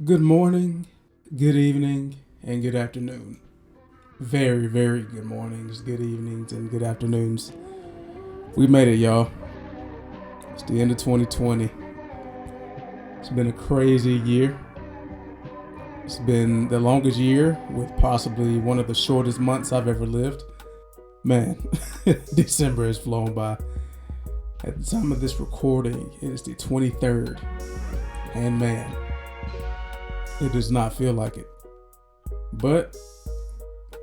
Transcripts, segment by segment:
Good morning, good evening, and good afternoon. Very, very good mornings, good evenings, and good afternoons. We made it, y'all. It's the end of 2020. It's been a crazy year. It's been the longest year with possibly one of the shortest months I've ever lived. Man, December has flown by. At the time of this recording, it is the 23rd. And man, it does not feel like it. But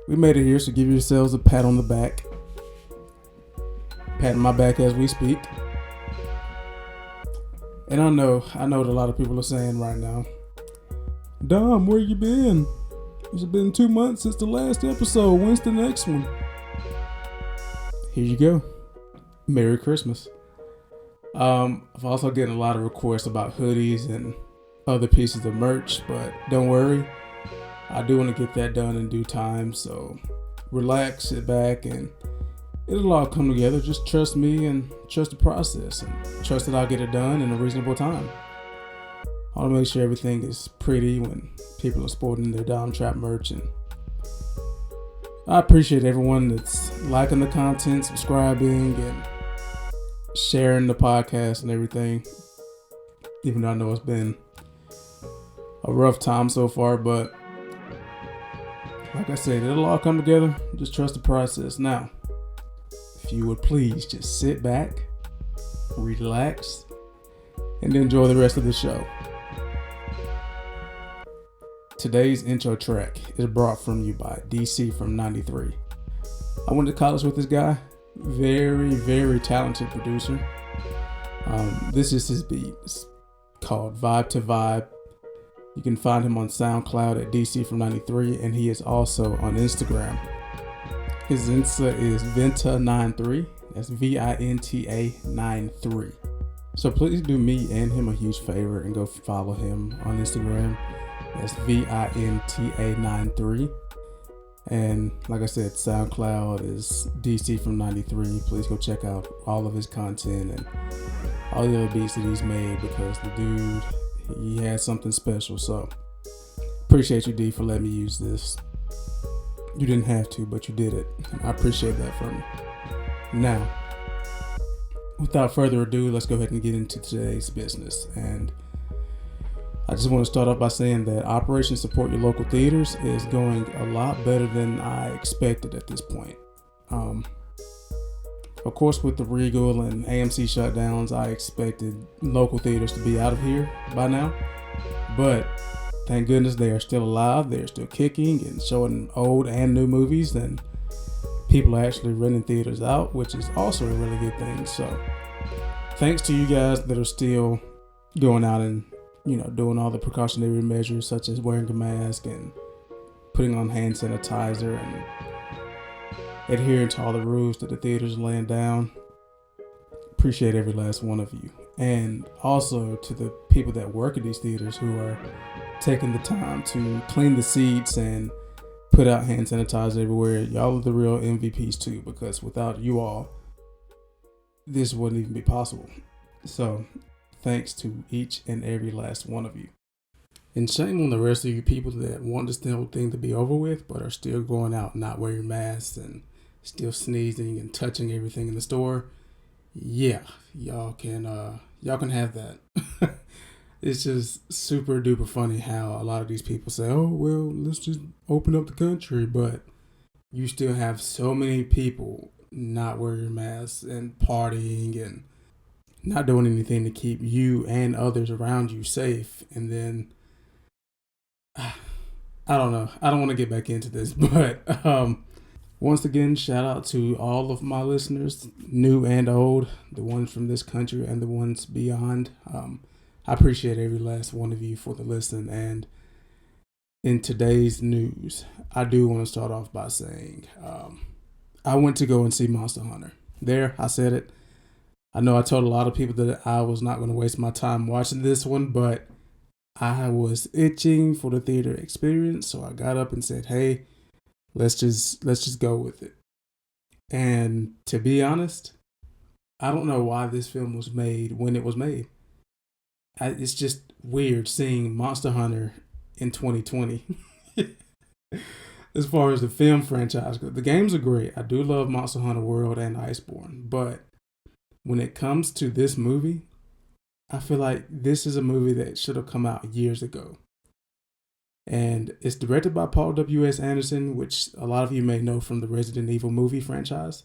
we made it here, so give yourselves a pat on the back. Patting my back as we speak. And I know what a lot of people are saying right now. Dom, where you been? It's been 2 months since the last episode. When's the next one? Here you go. Merry Christmas. I've also getting a lot of requests about hoodies and other pieces of merch, but don't worry. I do want to get that done in due time, so relax, sit back, and it'll all come together. Just trust me and trust the process and trust that I'll get it done in a reasonable time. I want to make sure everything is pretty when people are sporting their Dom Trap merch, and I appreciate everyone that's liking the content, subscribing, and sharing the podcast and everything. Even though I know it's been a rough time so far, but like I said, it'll all come together. Just trust the process. Now, if you would please just sit back, relax, and enjoy the rest of the show. Today's intro track is brought from you by DC from 93. I went to college with this guy. Very, very talented producer. This is his beat. It's called Vibe to Vibe. You can find him on SoundCloud at DC from 93, and he is also on Instagram. His Insta is Vinta93. That's Vinta 93. So please do me and him a huge favor and go follow him on Instagram. That's Vinta 93. And like I said, SoundCloud is DC from 93. Please go check out all of his content and all the other beats that he's made, because the dude, he has something special. So appreciate you, D, for letting me use this. You didn't have to, but you did it. I appreciate that from you. Now, without further ado, let's go ahead and get into today's business. And I just want to start off by saying that Operation Support Your Local Theaters is going a lot better than I expected at this point. Of course, with the Regal and AMC shutdowns, I expected local theaters to be out of here by now. But thank goodness they are still alive. They're still kicking and showing old and new movies. And people are actually renting theaters out, which is also a really good thing. So thanks to you guys that are still going out and doing all the precautionary measures, such as wearing a mask and putting on hand sanitizer and adhering to all the rules that the theaters are laying down. Appreciate every last one of you. And also to the people that work at these theaters who are taking the time to clean the seats and put out hand sanitizer everywhere. Y'all are the real MVPs too, because without you all, this wouldn't even be possible. So thanks to each and every last one of you. And shame on the rest of you people that want this whole thing to be over with, but are still going out not wearing masks and still sneezing and touching everything in the store. Yeah, y'all can have that. It's just super duper funny how a lot of these people say, oh, well, let's just open up the country. But you still have so many people not wearing masks and partying and not doing anything to keep you and others around you safe. And then I don't know. I don't want to get back into this, but once again, shout out to all of my listeners, new and old, the ones from this country and the ones beyond. I appreciate every last one of you for the listen. And in today's news, I do want to start off by saying I went to go and see Monster Hunter. There, I said it. I know I told a lot of people that I was not going to waste my time watching this one, but I was itching for the theater experience, so I got up and said, "Hey, let's just go with it." And to be honest, I don't know why this film was made when it was made. It's just weird seeing Monster Hunter in 2020. As far as the film franchise goes, the games are great. I do love Monster Hunter World and Iceborne, but when it comes to this movie, I feel like this is a movie that should have come out years ago. And it's directed by Paul W.S. Anderson, which a lot of you may know from the Resident Evil movie franchise.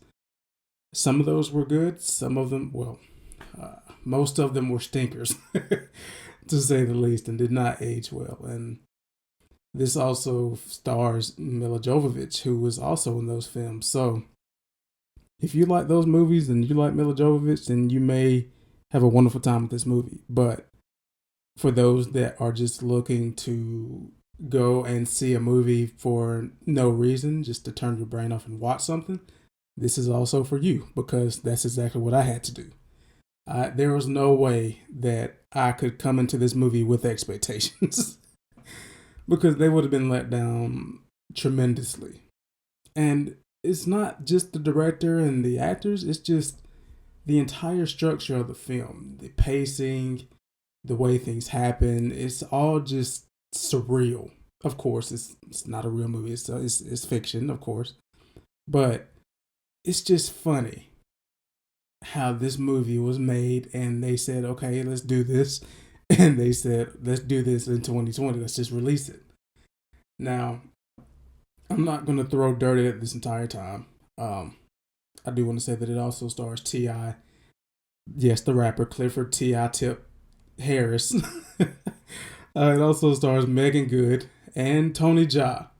Some of those were good. Some of them, most of them were stinkers, to say the least, and did not age well. And this also stars Mila Jovovich, who was also in those films. So if you like those movies and you like Mila Jovovich, then you may have a wonderful time with this movie. But for those that are just looking to go and see a movie for no reason, just to turn your brain off and watch something, this is also for you, because that's exactly what I had to do. There was no way that I could come into this movie with expectations because they would have been let down tremendously. And it's not just the director and the actors, it's just the entire structure of the film, the pacing, the way things happen. It's all just surreal. Of course, it's not a real movie. It's fiction, of course. But it's just funny how this movie was made, and they said, okay, let's do this. And they said, let's do this in 2020. Let's just release it. Now, I'm not going to throw dirt at it this entire time. I do want to say that it also stars T.I. Yes, the rapper Clifford T.I. Tip Harris. It also stars Megan Good and Tony Jaa.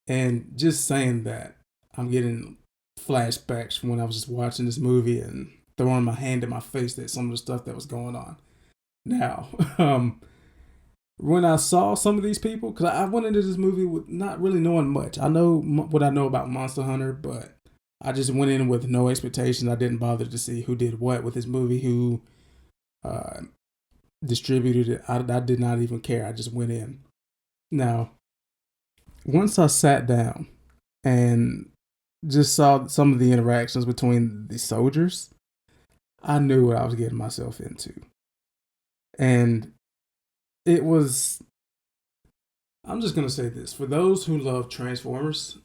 And just saying that, I'm getting flashbacks from when I was just watching this movie and throwing my hand in my face at some of the stuff that was going on. Now, when I saw some of these people, because I went into this movie with not really knowing much. I know what I know about Monster Hunter, but I just went in with no expectations. I didn't bother to see who did what with this movie, who distributed it. I did not even care. I just went in. Now, once I sat down and just saw some of the interactions between the soldiers, I knew what I was getting myself into. And it was, I'm just gonna say this, for those who love Transformers,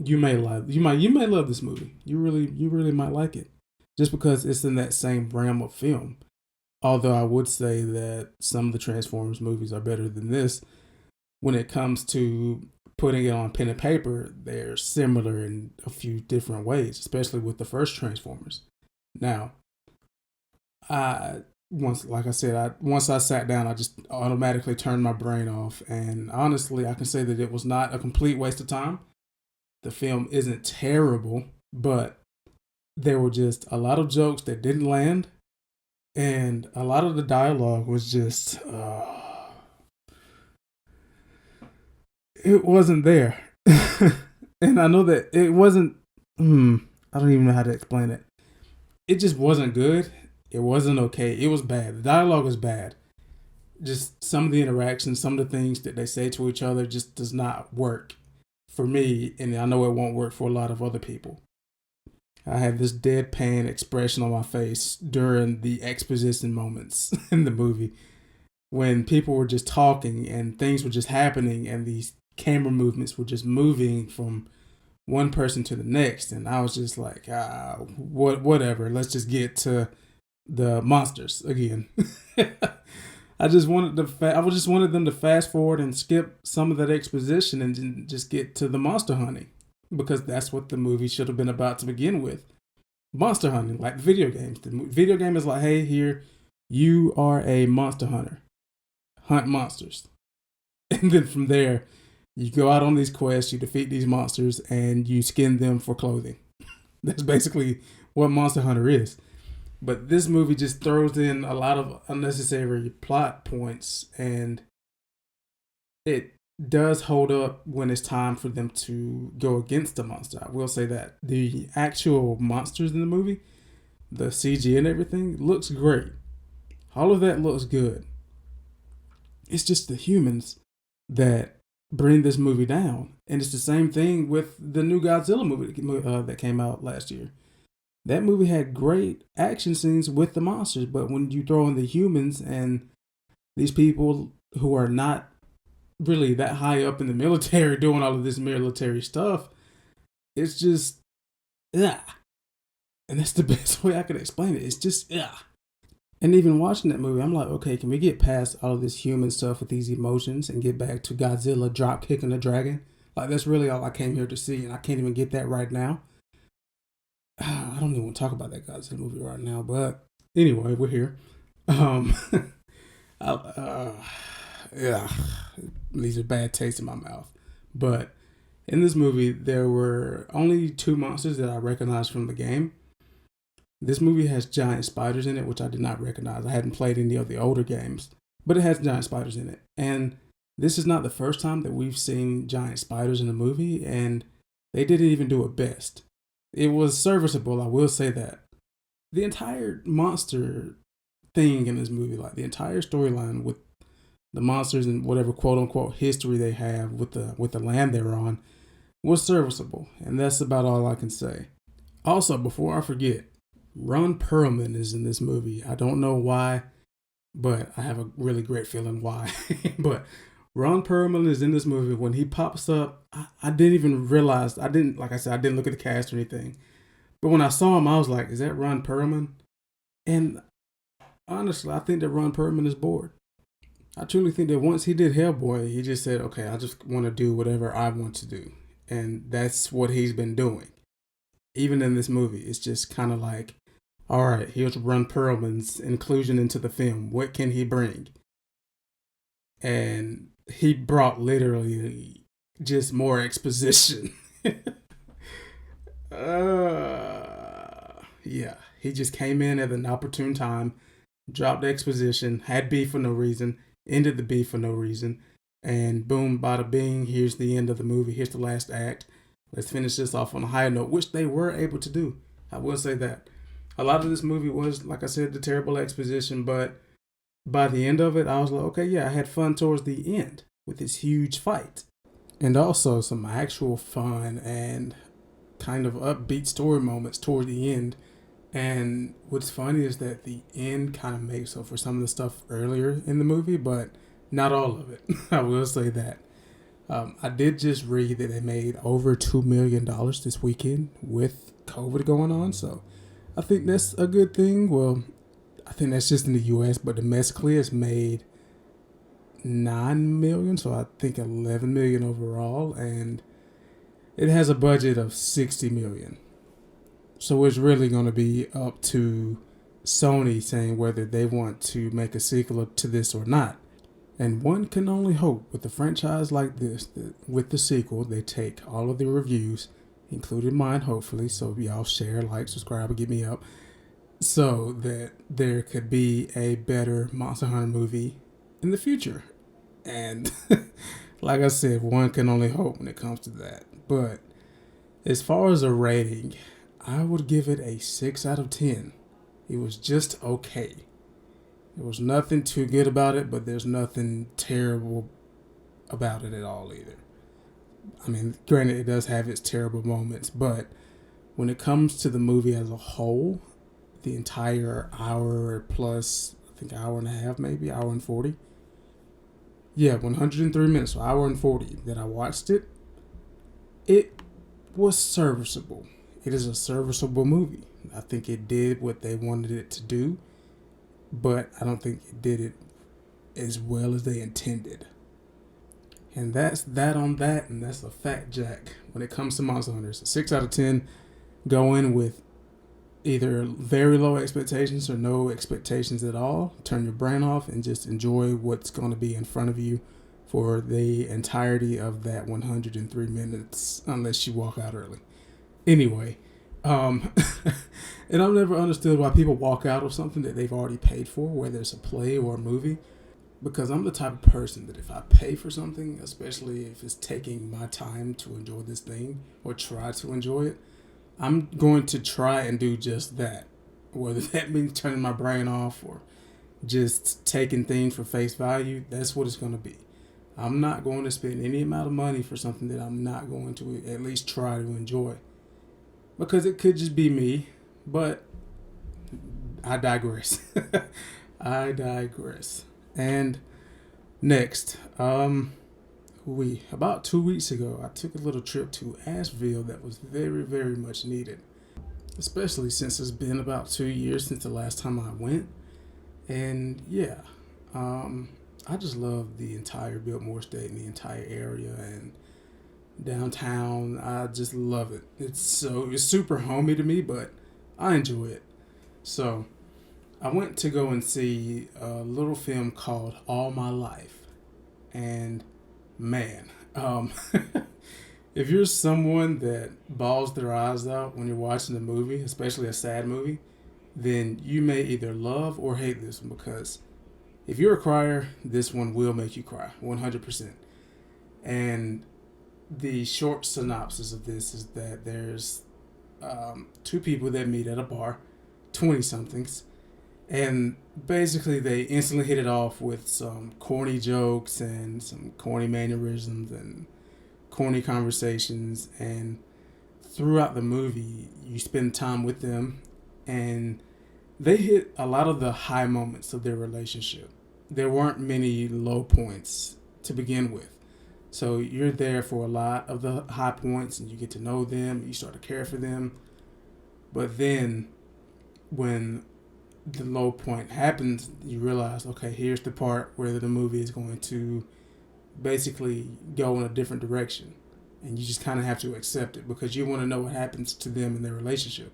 you may love this movie. You really might like it, just because it's in that same realm of film. Although I would say that some of the Transformers movies are better than this. When it comes to putting it on pen and paper, they're similar in a few different ways, especially with the first Transformers. Now, once I sat down, I just automatically turned my brain off. And honestly, I can say that it was not a complete waste of time. The film isn't terrible, but there were just a lot of jokes that didn't land. And a lot of the dialogue was just, it wasn't there. And I know that it wasn't, I don't even know how to explain it. It just wasn't good. It wasn't okay. It was bad. The dialogue is bad. Just some of the interactions, some of the things that they say to each other just does not work for me. And I know it won't work for a lot of other people. I had this deadpan expression on my face during the exposition moments in the movie when people were just talking and things were just happening and these camera movements were just moving from one person to the next. And I was just like, whatever. Let's just get to the monsters again. I just wanted them to fast forward and skip some of that exposition and just get to the monster hunting, because that's what the movie should have been about to begin with. Monster hunting, like video games. The video game is like, hey, here, you are a monster hunter. Hunt monsters. And then from there, you go out on these quests, you defeat these monsters, and you skin them for clothing. That's basically what Monster Hunter is. But this movie just throws in a lot of unnecessary plot points, and it does hold up when it's time for them to go against the monster. I will say that the actual monsters in the movie, the CG and everything, looks great. All of that looks good. It's just the humans that bring this movie down. And it's the same thing with the new Godzilla movie that came out last year. That movie had great action scenes with the monsters, but when you throw in the humans and these people who are not really that high up in the military doing all of this military stuff. It's just, yeah. And that's the best way I could explain it. It's just, yeah. And even watching that movie, I'm like, okay, can we get past all of this human stuff with these emotions and get back to Godzilla drop kicking a dragon? Like, that's really all I came here to see, and I can't even get that right now. I don't even want to talk about that Godzilla movie right now, but anyway, we're here. Um, I, yeah, it leaves a bad taste in my mouth. But in this movie, there were only two monsters that I recognized from the game. This movie has giant spiders in it, which I did not recognize. I hadn't played any of the older games, but it has giant spiders in it. And this is not the first time that we've seen giant spiders in a movie, and they didn't even do it best. It was serviceable, I will say that. The entire monster thing in this movie, like the entire storyline with the monsters and whatever quote unquote history they have with the land they're on, was serviceable, and that's about all I can say. Also, before I forget, Ron Perlman is in this movie. I don't know why, but I have a really great feeling why. But Ron Perlman is in this movie. When he pops up, I didn't even realize. Like I said, I didn't look at the cast or anything. But when I saw him, I was like, is that Ron Perlman? And honestly, I think that Ron Perlman is bored. I truly think that once he did Hellboy, he just said, okay, I just want to do whatever I want to do. And that's what he's been doing. Even in this movie, it's just kind of like, all right, here's Ron Perlman's inclusion into the film. What can he bring? And he brought literally just more exposition. Yeah, he just came in at an opportune time, dropped exposition, had beef for no reason, ended the beef for no reason, and boom, bada bing, here's the end of the movie. Here's the last act. Let's finish this off on a higher note, which they were able to do. I will say that. A lot of this movie was, like I said, the terrible exposition, but by the end of it, I was like, okay, yeah, I had fun towards the end with this huge fight. And also some actual fun and kind of upbeat story moments toward the end. And what's funny is that the end kind of makes up for some of the stuff earlier in the movie, but not all of it. I will say that. I did just read that they made over $2 million this weekend with COVID going on, so I think that's a good thing. Well, I think that's just in the U.S., but domestically it's made $9 million, so I think $11 million overall, and it has a budget of $60 million. So it's really going to be up to Sony saying whether they want to make a sequel to this or not. And one can only hope with a franchise like this that with the sequel, they take all of the reviews, including mine, hopefully, so y'all share, like, subscribe, and get me up, so that there could be a better Monster Hunter movie in the future. And like I said, one can only hope when it comes to that. But as far as a rating, I would give it a 6 out of 10. It was just okay. There was nothing too good about it, but there's nothing terrible about it at all either. I mean, granted, it does have its terrible moments, but when it comes to the movie as a whole, the entire hour plus, I think hour and a half, maybe, hour and 40. Yeah, 103 minutes, so hour and 40 that I watched it. It was serviceable. It is a serviceable movie. I think it did what they wanted it to do, but I don't think it did it as well as they intended. And that's that on that, and that's a fact, Jack. When it comes to Monster Hunters, 6 out of 10. Go in with either very low expectations or no expectations at all. Turn your brain off and just enjoy what's going to be in front of you for the entirety of that 103 minutes, unless you walk out early. Anyway, and I've never understood why people walk out of something that they've already paid for, whether it's a play or a movie, because I'm the type of person that if I pay for something, especially if it's taking my time to enjoy this thing or try to enjoy it, I'm going to try and do just that. Whether that means turning my brain off or just taking things for face value, that's what it's going to be. I'm not going to spend any amount of money for something that I'm not going to at least try to enjoy. Because it could just be me, but I digress. I digress. And next, About 2 weeks ago, I took a little trip to Asheville that was very, very much needed, especially since it's been about 2 years since the last time I went. And yeah, um, I just love the entire Biltmore State and the entire area and downtown. I just love it. It's super homey to me, but I enjoy it. So I went to go and see a little film called All My Life, and man, if you're someone that bawls their eyes out when you're watching a movie, especially a sad movie, then you may either love or hate this one because if you're a crier, this one will make you cry 100%. And the short synopsis of this is that there's two people that meet at a bar, 20 somethings, and basically they instantly hit it off with some corny jokes and some corny mannerisms and corny conversations. And throughout the movie, you spend time with them, and they hit a lot of the high moments of their relationship. There weren't many low points to begin with. So you're there for a lot of the high points and you get to know them, you start to care for them. But then when the low point happens, you realize, okay, here's the part where the movie is going to basically go in a different direction. And you just kind of have to accept it because you want to know what happens to them in their relationship.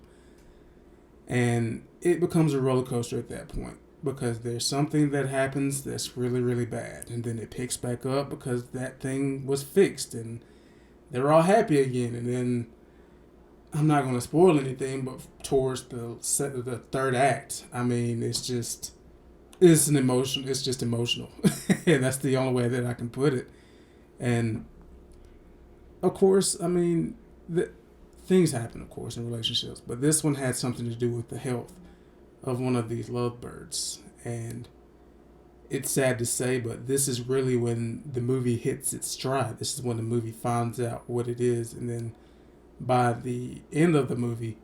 And it becomes a roller coaster at that point because there's something that happens that's really, really bad. And then it picks back up because that thing was fixed and they're all happy again. And then I'm not going to spoil anything, but towards the third act, I mean, it's just emotional. And that's the only way that I can put it. And of course, I mean, things happen, of course, in relationships, but this one had something to do with the health of one of these lovebirds. And it's sad to say, but this is really when the movie hits its stride. This is when the movie finds out what it is. And then by the end of the movie,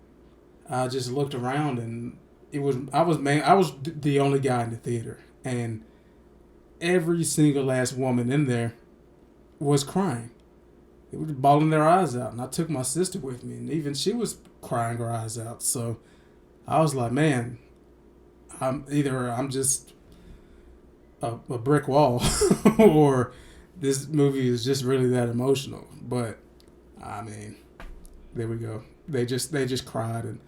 I just looked around and I was the only guy in the theater, and every single last woman in there was crying. They were bawling their eyes out, and I took my sister with me, and even she was crying her eyes out. So I was like, man, I'm just a brick wall, or this movie is just really that emotional. But I mean, there we go. They just cried, and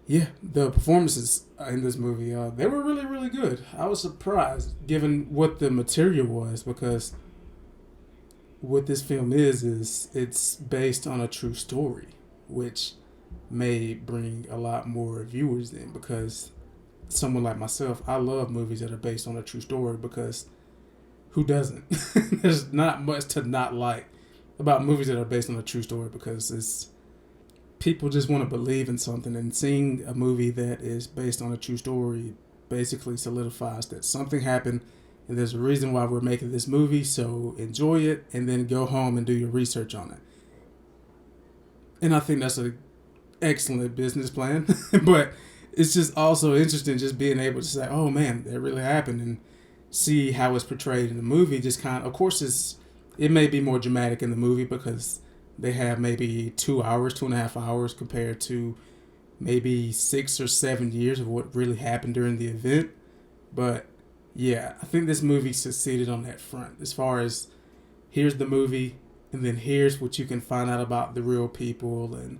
yeah, the performances in this movie, they were really, really good. I was surprised given what the material was, because what this film is it's based on a true story, which may bring a lot more viewers in, because someone like myself, I love movies that are based on a true story, because who doesn't? There's not much to not like about movies that are based on a true story, because it's people just want to believe in something, and seeing a movie that is based on a true story basically solidifies that something happened and there's a reason why we're making this movie, so enjoy it and then go home and do your research on it. And I think that's an excellent business plan. But it's just also interesting just being able to say, oh man, that really happened, and see how it's portrayed in the movie. Just kind of course, it may be more dramatic in the movie because they have maybe 2 hours, 2.5 hours compared to maybe 6 or 7 years of what really happened during the event. But yeah, I think this movie succeeded on that front. As far as here's the movie, and then here's what you can find out about the real people and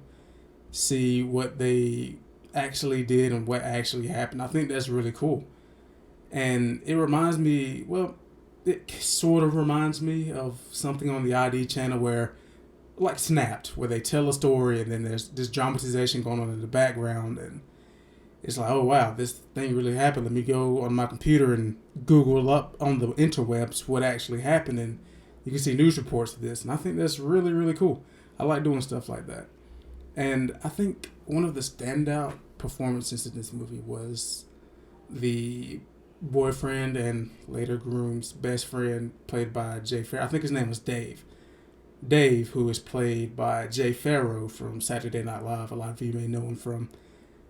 see what they actually did and what actually happened. I think that's really cool. And it reminds me, well, it sort of reminds me of something on the ID channel where, like Snapped, where they tell a story and then there's this dramatization going on in the background, and it's like, oh wow, this thing really happened. Let me go on my computer and Google up on the interwebs what actually happened, and you can see news reports of this. And I think that's really, really cool. I like doing stuff like that. And I think one of the standout performances in this movie was the boyfriend and later groom's best friend, played by Jay Farrow. I think his name was Dave. Dave, who is played by Jay Farrow from Saturday Night Live. A lot of you may know him from.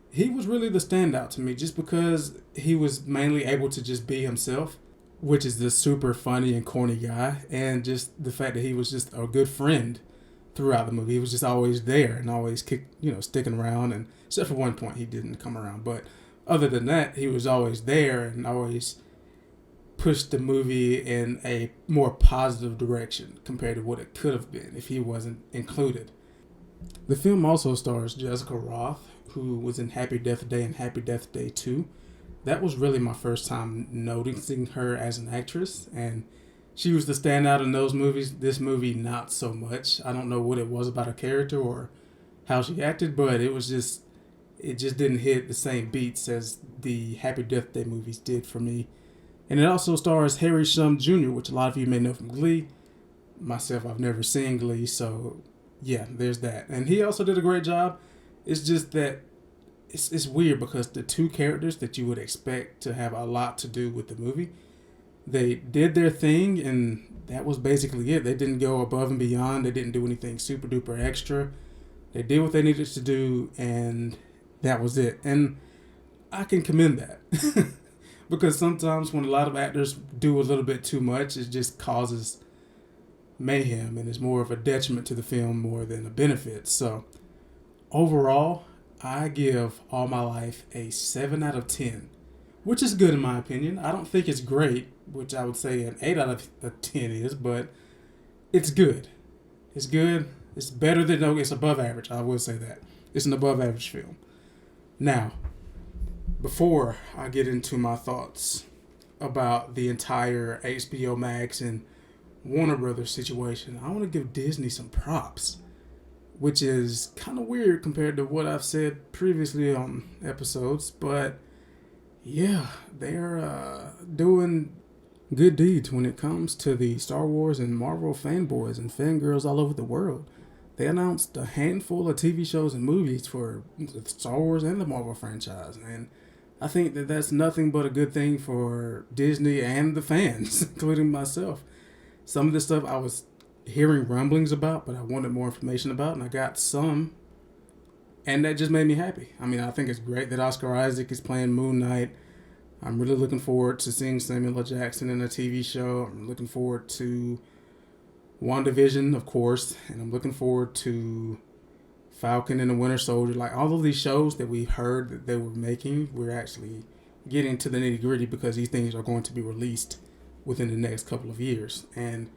He was really the standout to me just because he was mainly able to just be himself. which is this super funny and corny guy, and just the fact that he was just a good friend throughout the movie. He was just always there and always sticking around, and except for one point he didn't come around, but other than that, he was always there and always pushed the movie in a more positive direction compared to what it could have been if he wasn't included. The film also stars Jessica Rothe, who was in Happy Death Day and Happy Death Day 2. That was really my first time noticing her as an actress, and she was the standout in those movies. This movie, not so much. I don't know what it was about her character or how she acted, but it just didn't hit the same beats as the Happy Death Day movies did for me. And it also stars Harry Shum Jr., which a lot of you may know from Glee. Myself, I've never seen Glee, so yeah, there's that. And he also did a great job. It's just that it's weird because the two characters that you would expect to have a lot to do with the movie, they did their thing, and that was basically it. They didn't go above and beyond. They didn't do anything super duper extra. They did what they needed to do, and that was it. And I can commend that. Because sometimes when a lot of actors do a little bit too much, it just causes mayhem, and it's more of a detriment to the film more than a benefit. So overall, I give All My Life a 7 out of 10, which is good in my opinion. I don't think it's great, which I would say an 8 out of 10 is, but it's good. It's good. It's better than, no, it's above average. I will say that. It's an above average film. Now, before I get into my thoughts about the entire HBO Max and Warner Brothers situation, I want to give Disney some props, which is kind of weird compared to what I've said previously on episodes, but yeah, they're doing good deeds when it comes to the Star Wars and Marvel fanboys and fangirls all over the world. They announced a handful of TV shows and movies for the Star Wars and the Marvel franchise, and I think that that's nothing but a good thing for Disney and the fans, including myself. Some of the stuff I was hearing rumblings about, but I wanted more information about, and I got some, and that just made me happy. I mean, I think it's great that Oscar Isaac is playing Moon Knight. I'm really looking forward to seeing Samuel L. Jackson in a TV show. I'm looking forward to WandaVision, of course, and I'm looking forward to Falcon and the Winter Soldier. Like, all of these shows that we've heard that they were making, we're actually getting to the nitty gritty because these things are going to be released within the next couple of years. And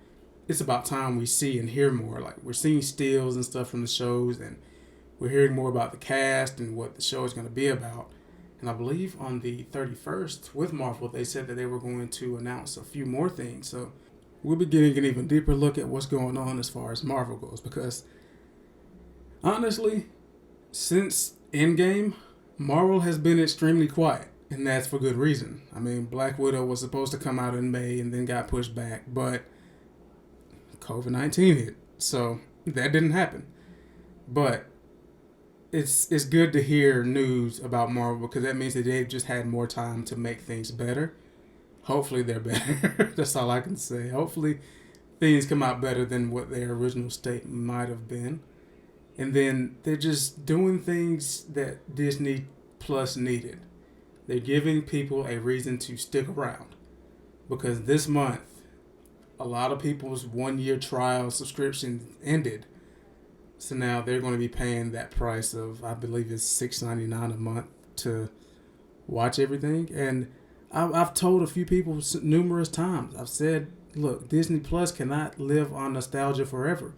it's about time we see and hear more. Like, we're seeing stills and stuff from the shows, and we're hearing more about the cast and what the show is going to be about. And I believe on the 31st with Marvel, they said that they were going to announce a few more things. So we'll be getting an even deeper look at what's going on as far as Marvel goes, because honestly, since Endgame, Marvel has been extremely quiet, and that's for good reason. I mean, Black Widow was supposed to come out in May and then got pushed back, but COVID-19 hit, so that didn't happen. But it's good to hear news about Marvel, because that means that they've just had more time to make things better. Hopefully they're better. That's all I can say. Hopefully things come out better than what their original state might have been. And then they're just doing things that Disney Plus needed. They're giving people a reason to stick around. Because this month, a lot of people's 1-year trial subscription ended. So now they're going to be paying that price of, I believe it's $6.99 a month to watch everything. And I've told a few people numerous times, I've said, look, Disney Plus cannot live on nostalgia forever.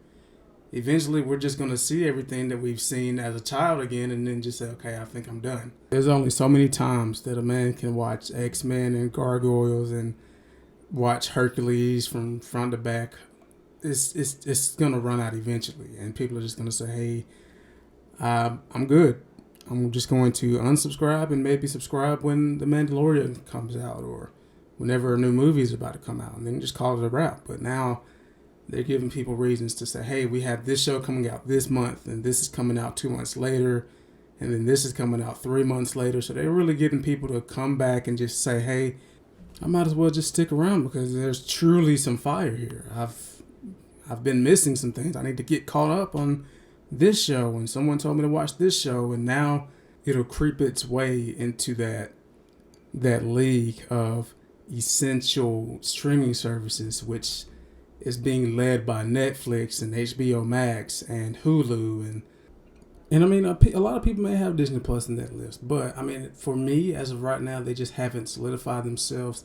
Eventually, we're just going to see everything that we've seen as a child again, and then just say, okay, I think I'm done. There's only so many times that a man can watch X-Men and Gargoyles and watch Hercules from front to back. It's going to run out eventually, and people are just going to say, hey, I'm good. I'm just going to unsubscribe and maybe subscribe when The Mandalorian comes out or whenever a new movie is about to come out, and then just call it a wrap. But now they're giving people reasons to say, hey, we have this show coming out this month, and this is coming out 2 months later, and then this is coming out 3 months later. So they're really getting people to come back and just say, hey, I might as well just stick around because there's truly some fire here. I've been missing some things. I need to get caught up on this show, and someone told me to watch this show, and now it'll creep its way into that league of, essential streaming services, which is being led by Netflix and HBO Max and Hulu and I mean, a lot of people may have Disney Plus in that list, but I mean, for me, as of right now, they just haven't solidified themselves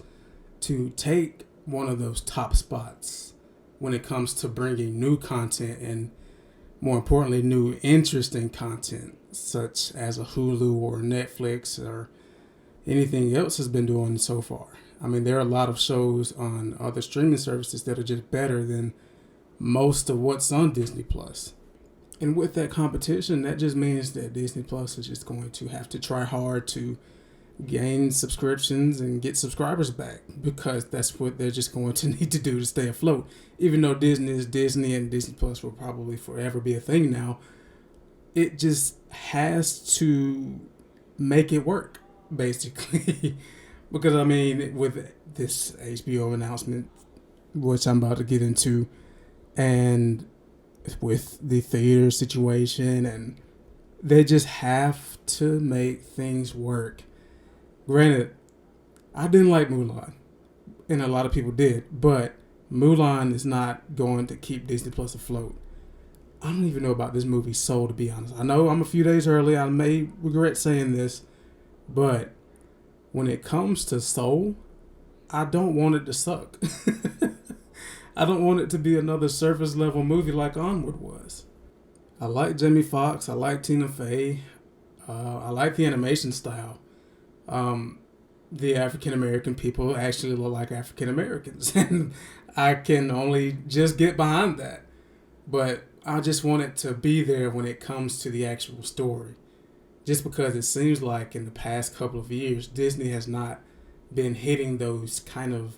to take one of those top spots when it comes to bringing new content and, more importantly, new interesting content, such as a Hulu or Netflix or anything else has been doing so far. I mean, there are a lot of shows on other streaming services that are just better than most of what's on Disney Plus. And with that competition, that just means that Disney Plus is just going to have to try hard to gain subscriptions and get subscribers back, because that's what they're just going to need to do to stay afloat. Even though Disney is Disney and Disney Plus will probably forever be a thing now, it just has to make it work, basically. Because, I mean, with this HBO announcement, which I'm about to get into, and with the theater situation, and they just have to make things work. Granted, I didn't like Mulan, and a lot of people did, but Mulan is not going to keep Disney Plus afloat. I don't even know about this movie Soul, to be honest. I know I'm a few days early. I may regret saying this, but when it comes to Soul, I don't want it to suck. I don't want it to be another surface level movie like Onward was. I like Jamie Foxx. I like Tina Fey. I like the animation style. The African American people actually look like African Americans, and I can only just get behind that. But I just want it to be there when it comes to the actual story. Just because it seems like in the past couple of years, Disney has not been hitting those kind of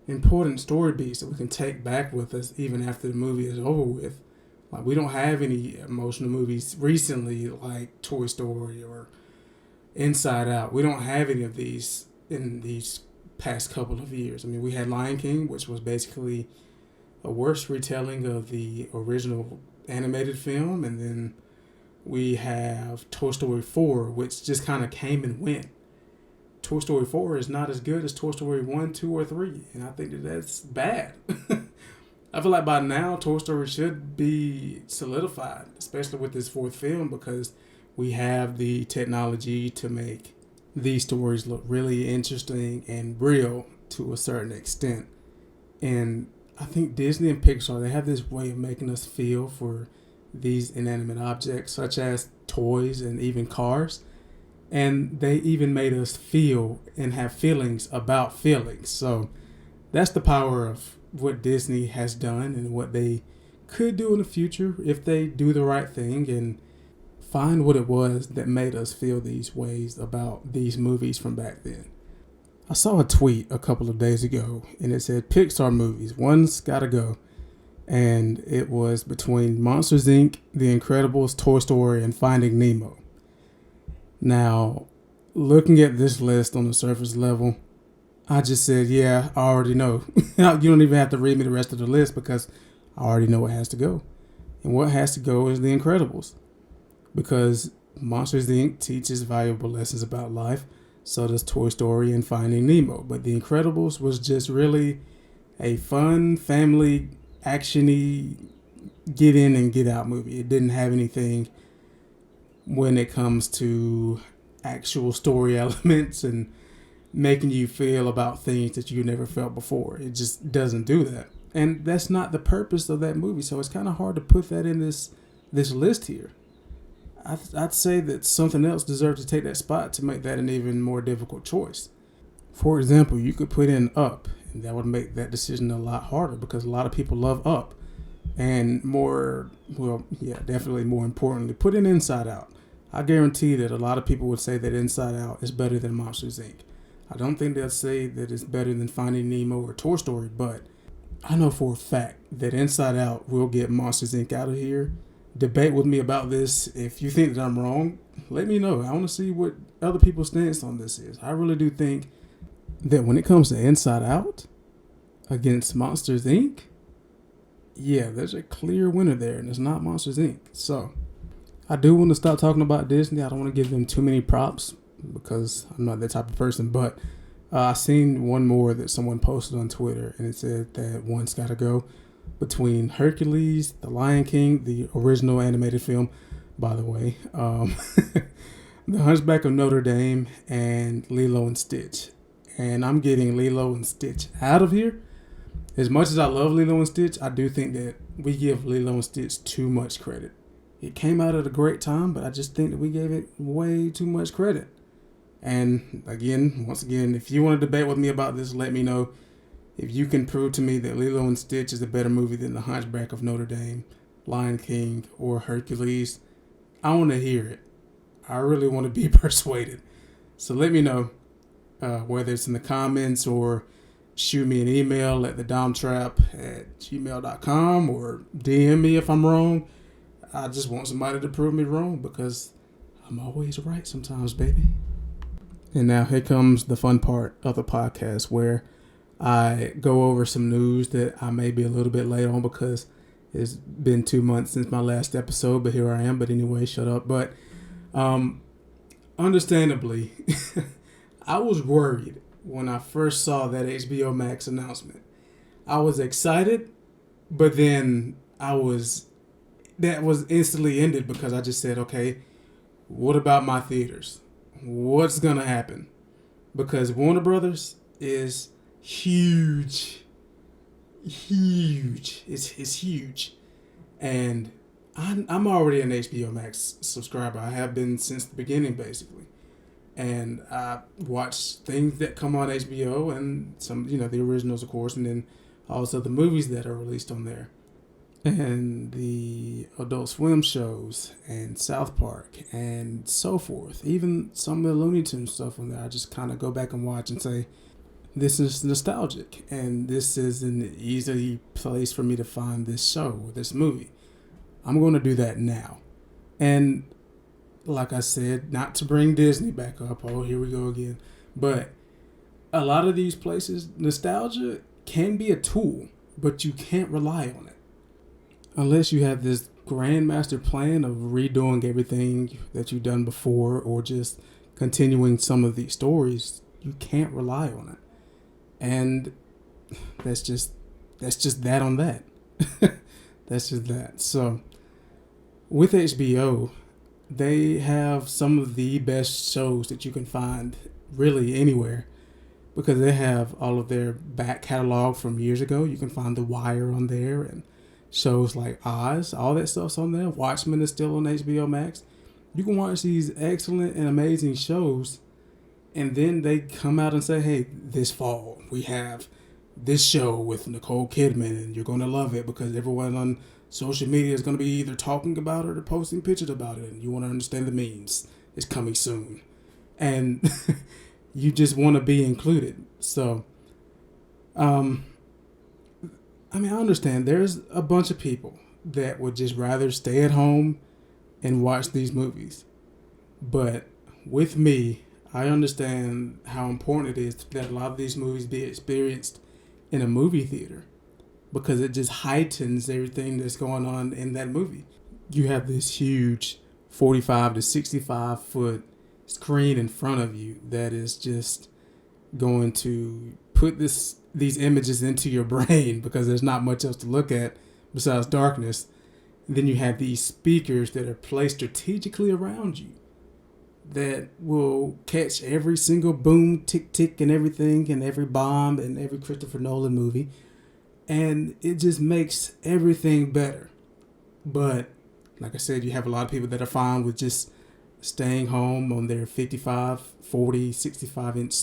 important story beats that we can take back with us even after the movie is over with. Like, we don't have any emotional movies recently like Toy Story or Inside Out. We don't have any of these in these past couple of years. I mean, we had Lion King, which was basically a worse retelling of the original animated film, and then we have Toy Story 4, which just kind of came and went. Toy Story 4 is not as good as Toy Story 1, 2, or 3, and I think that that's bad. I feel like by now Toy Story should be solidified, especially with this fourth film, because we have the technology to make these stories look really interesting and real to a certain extent. And I think Disney and Pixar, they have this way of making us feel for these inanimate objects, such as toys and even cars. And they even made us feel and have feelings about feelings. So that's the power of what Disney has done and what they could do in the future if they do the right thing and find what it was that made us feel these ways about these movies from back then. I saw a tweet a couple of days ago, and it said Pixar movies, one's gotta go. And it was between Monsters, Inc., The Incredibles, Toy Story, and Finding Nemo. Now, looking at this list on the surface level, I just said, yeah, I already know. You don't even have to read me the rest of the list because I already know what has to go. And what has to go is The Incredibles. Because Monsters, Inc. teaches valuable lessons about life. So does Toy Story and Finding Nemo. But The Incredibles was just really a fun, family, action-y, get in and get out movie. It didn't have anything when it comes to actual story elements and making you feel about things that you never felt before. It just doesn't do that. And that's not the purpose of that movie. So it's kind of hard to put that in this list here. I'd say that something else deserves to take that spot to make that an even more difficult choice. For example, you could put in Up, and that would make that decision a lot harder because a lot of people love Up. And definitely more importantly, put in Inside Out. I guarantee that a lot of people would say that Inside Out is better than Monsters, Inc. I don't think they'll say that it's better than Finding Nemo or Toy Story, but I know for a fact that Inside Out will get Monsters, Inc. out of here. Debate with me about this. If you think that I'm wrong, let me know. I want to see what other people's stance on this is. I really do think that when it comes to Inside Out against Monsters, Inc., yeah, there's a clear winner there, and it's not Monsters, Inc. So I do want to stop talking about Disney. I don't want to give them too many props because I'm not that type of person, but I seen one more that someone posted on Twitter, and it said that one's got to go between Hercules, The Lion King, the original animated film, by the way, The Hunchback of Notre Dame, and Lilo and Stitch. And I'm getting Lilo and Stitch out of here. As much as I love Lilo and Stitch, I do think that we give Lilo and Stitch too much credit. It came out at a great time, but I just think that we gave it way too much credit. And again, once again, if you want to debate with me about this, let me know. If you can prove to me that Lilo and Stitch is a better movie than The Hunchback of Notre Dame, Lion King, or Hercules, I want to hear it. I really want to be persuaded. So let me know, whether it's in the comments or shoot me an email at thedomtrap@gmail.com or DM me if I'm wrong. I just want somebody to prove me wrong because I'm always right sometimes, baby. And now here comes the fun part of the podcast where I go over some news that I may be a little bit late on because it's been 2 months since my last episode, but here I am. But anyway, shut up. But understandably, I was worried when I first saw that HBO Max announcement. I was excited, but then that was instantly ended because I just said, okay, what about my theaters? What's going to happen? Because Warner Brothers is huge. It's huge. And I'm already an HBO Max subscriber. I have been since the beginning, basically. And I watch things that come on HBO and some, the originals, of course, and then also the movies that are released on there. And the Adult Swim shows and South Park and so forth. Even some of the Looney Tunes stuff on there, I just kind of go back and watch and say, this is nostalgic. And this is an easy place for me to find this show or this movie. I'm going to do that now. And like I said, not to bring Disney back up. Oh, here we go again. But a lot of these places, nostalgia can be a tool, but you can't rely on it. Unless you have this grand master plan of redoing everything that you've done before or just continuing some of these stories, you can't rely on it. And that's just that on that. That's just that. So with HBO, they have some of the best shows that you can find really anywhere because they have all of their back catalog from years ago. You can find The Wire on there and shows like Oz, all that stuff's on there. Watchmen is still on HBO Max. You can watch these excellent and amazing shows, and then they come out and say, hey, this fall we have this show with Nicole Kidman, and you're going to love it because everyone on social media is going to be either talking about it or posting pictures about it, and you want to understand the memes. It's coming soon. And you just want to be included. So, I understand there's a bunch of people that would just rather stay at home and watch these movies. But with me, I understand how important it is that a lot of these movies be experienced in a movie theater because it just heightens everything that's going on in that movie. You have this huge 45 to 65 foot screen in front of you that is just going to put these images into your brain because there's not much else to look at besides darkness. And then you have these speakers that are placed strategically around you that will catch every single boom, tick, tick, and everything, and every bomb in every Christopher Nolan movie. And it just makes everything better. But like I said, you have a lot of people that are fine with just staying home on their 55, 40, 65-inch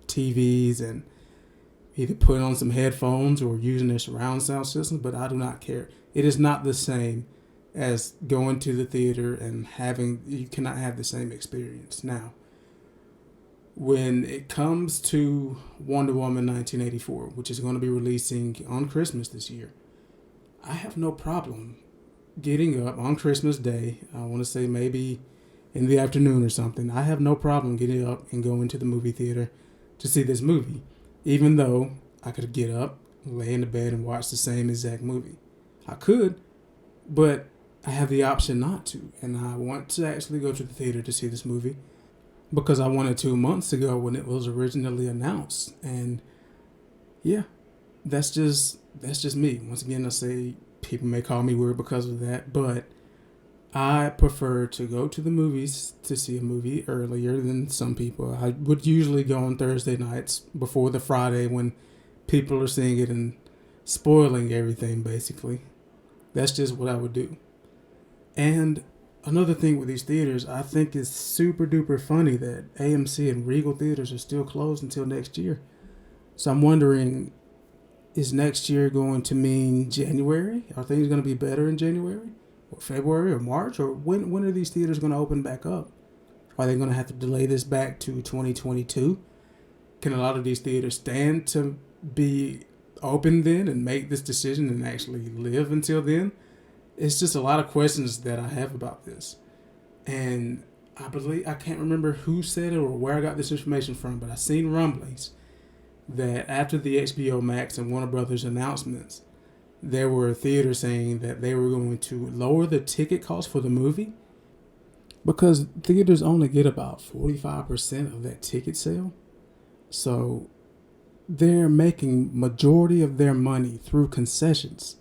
TVs and either putting on some headphones or using their surround sound system, but I do not care. It is not the same as going to the theater and you cannot have the same experience. Now, when it comes to Wonder Woman 1984, which is going to be releasing on Christmas this year, I have no problem getting up on Christmas Day. I want to say maybe in the afternoon or something. I have no problem getting up and going to the movie theater to see this movie, even though I could get up, lay in the bed, and watch the same exact movie. I could, but I have the option not to, and I want to actually go to the theater to see this movie. because I wanted 2 months ago when it was originally announced. And yeah, that's just me. Once again, I say people may call me weird because of that, but I prefer to go to the movies to see a movie earlier than some people. I would usually go on Thursday nights before the Friday when people are seeing it and spoiling everything, basically. That's just what I would do. And another thing with these theaters, I think it's super duper funny that AMC and Regal theaters are still closed until next year. So I'm wondering, is next year going to mean January? Are things going to be better in January? Or February or March? Or when are these theaters going to open back up? Are they going to have to delay this back to 2022? Can a lot of these theaters stand to be open then and make this decision and actually live until then? It's just a lot of questions that I have about this. And I can't remember who said it or where I got this information from, but I seen rumblings that after the HBO Max and Warner Brothers announcements, there were theaters saying that they were going to lower the ticket cost for the movie because theaters only get about 45% of that ticket sale. So they're making majority of their money through concessions.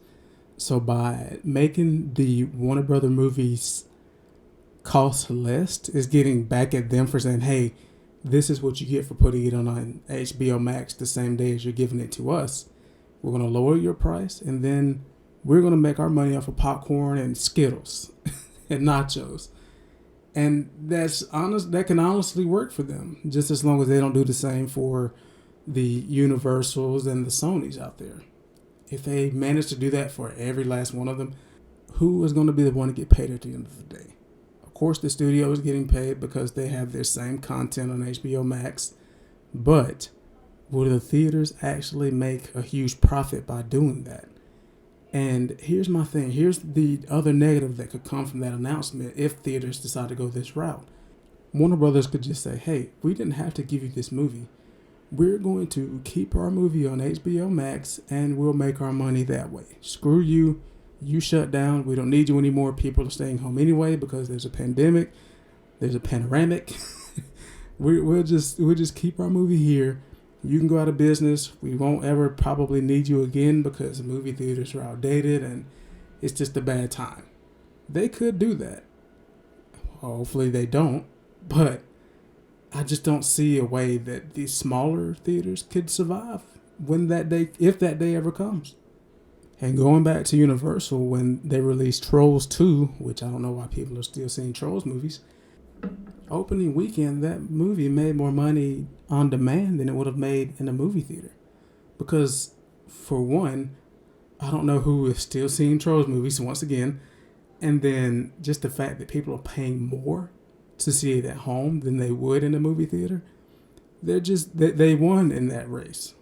So by making the Warner Brother movies cost less is getting back at them for saying, hey, this is what you get for putting it on HBO Max the same day as you're giving it to us. We're going to lower your price, and then we're going to make our money off of popcorn and Skittles and nachos. And that can honestly work for them, just as long as they don't do the same for the Universals and the Sonys out there. If they manage to do that for every last one of them, who is going to be the one to get paid at the end of the day? Of course, the studio is getting paid because they have their same content on HBO Max, but will the theaters actually make a huge profit by doing that? And here's my thing. Here's the other negative that could come from that announcement if theaters decide to go this route. Warner Brothers could just say, hey, we didn't have to give you this movie. We're going to keep our movie on HBO Max and we'll make our money that way. Screw you. You shut down. We don't need you anymore. People are staying home anyway because there's a pandemic. There's a panoramic. we'll just keep our movie here. You can go out of business. We won't ever probably need you again because movie theaters are outdated and it's just a bad time. They could do that. Hopefully they don't. But I just don't see a way that these smaller theaters could survive when that day, if that day ever comes. And going back to Universal, when they released Trolls 2, which I don't know why people are still seeing Trolls movies, opening weekend, that movie made more money on demand than it would have made in a movie theater. Because, for one, I don't know who is still seeing Trolls movies, once again, and then just the fact that people are paying more to see it at home than they would in a movie theater, they won in that race.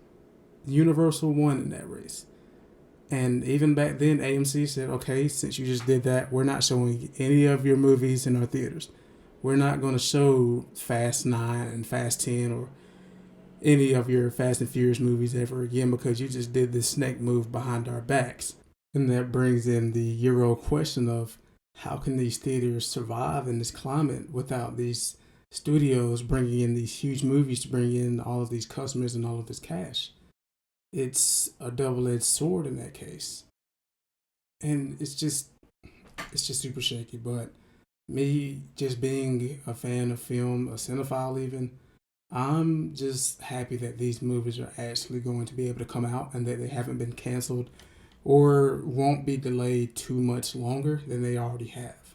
Universal won in that race. And even back then, AMC said, okay, since you just did that, we're not showing any of your movies in our theaters. We're not going to show Fast 9 and Fast 10 or any of your Fast and Furious movies ever again because you just did this snake move behind our backs. And that brings in the year-old question of how can these theaters survive in this climate without these studios bringing in these huge movies to bring in all of these customers and all of this cash? It's a double-edged sword in that case. And it's just super shaky. But me just being a fan of film, a cinephile even, I'm just happy that these movies are actually going to be able to come out and that they haven't been canceled or won't be delayed too much longer than they already have.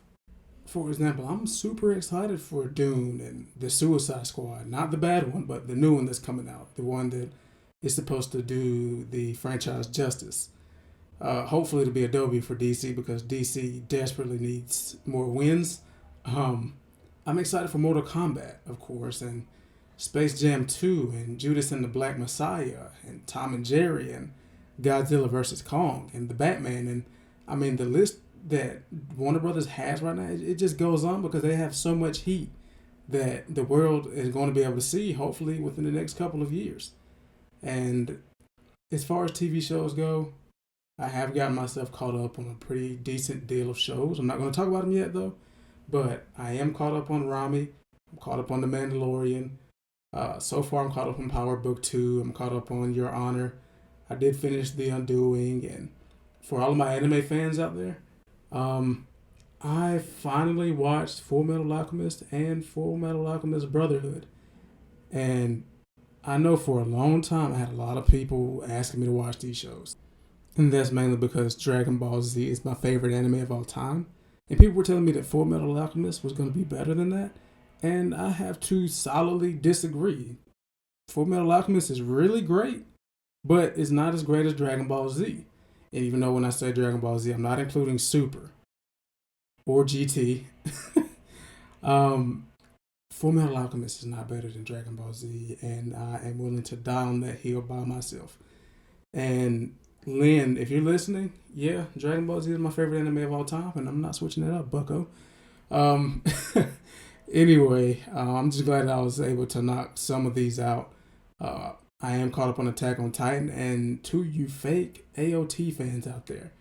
For example, I'm super excited for Dune and the Suicide Squad. Not the bad one, but the new one that's coming out. The one that is supposed to do the franchise justice. Hopefully it'll be a W for DC because DC desperately needs more wins. I'm excited for Mortal Kombat, of course, and Space Jam 2 and Judas and the Black Messiah and Tom and Jerry and Godzilla vs. Kong and the Batman. And I mean, the list that Warner Brothers has right now, it just goes on because they have so much heat that the world is going to be able to see, hopefully, within the next couple of years. And as far as TV shows go, I have gotten myself caught up on a pretty decent deal of shows. I'm not going to talk about them yet, though. But I am caught up on Rami. I'm caught up on The Mandalorian. So far, I'm caught up on Power Book 2. I'm caught up on Your Honor. I did finish The Undoing. And for all of my anime fans out there, I finally watched Full Metal Alchemist and Full Metal Alchemist Brotherhood. And I know for a long time I had a lot of people asking me to watch these shows. And that's mainly because Dragon Ball Z is my favorite anime of all time. And people were telling me that Full Metal Alchemist was going to be better than that. And I have to solidly disagree. Full Metal Alchemist is really great, but it's not as great as Dragon Ball Z. And even though when I say Dragon Ball Z, I'm not including Super or GT. Full Metal Alchemist is not better than Dragon Ball Z, and I am willing to die on that hill by myself. And Lynn, if you're listening, yeah, Dragon Ball Z is my favorite anime of all time, and I'm not switching it up, bucko. Um, anyway, I'm just glad I was able to knock some of these out. I am caught up on Attack on Titan, and to you fake AOT fans out there,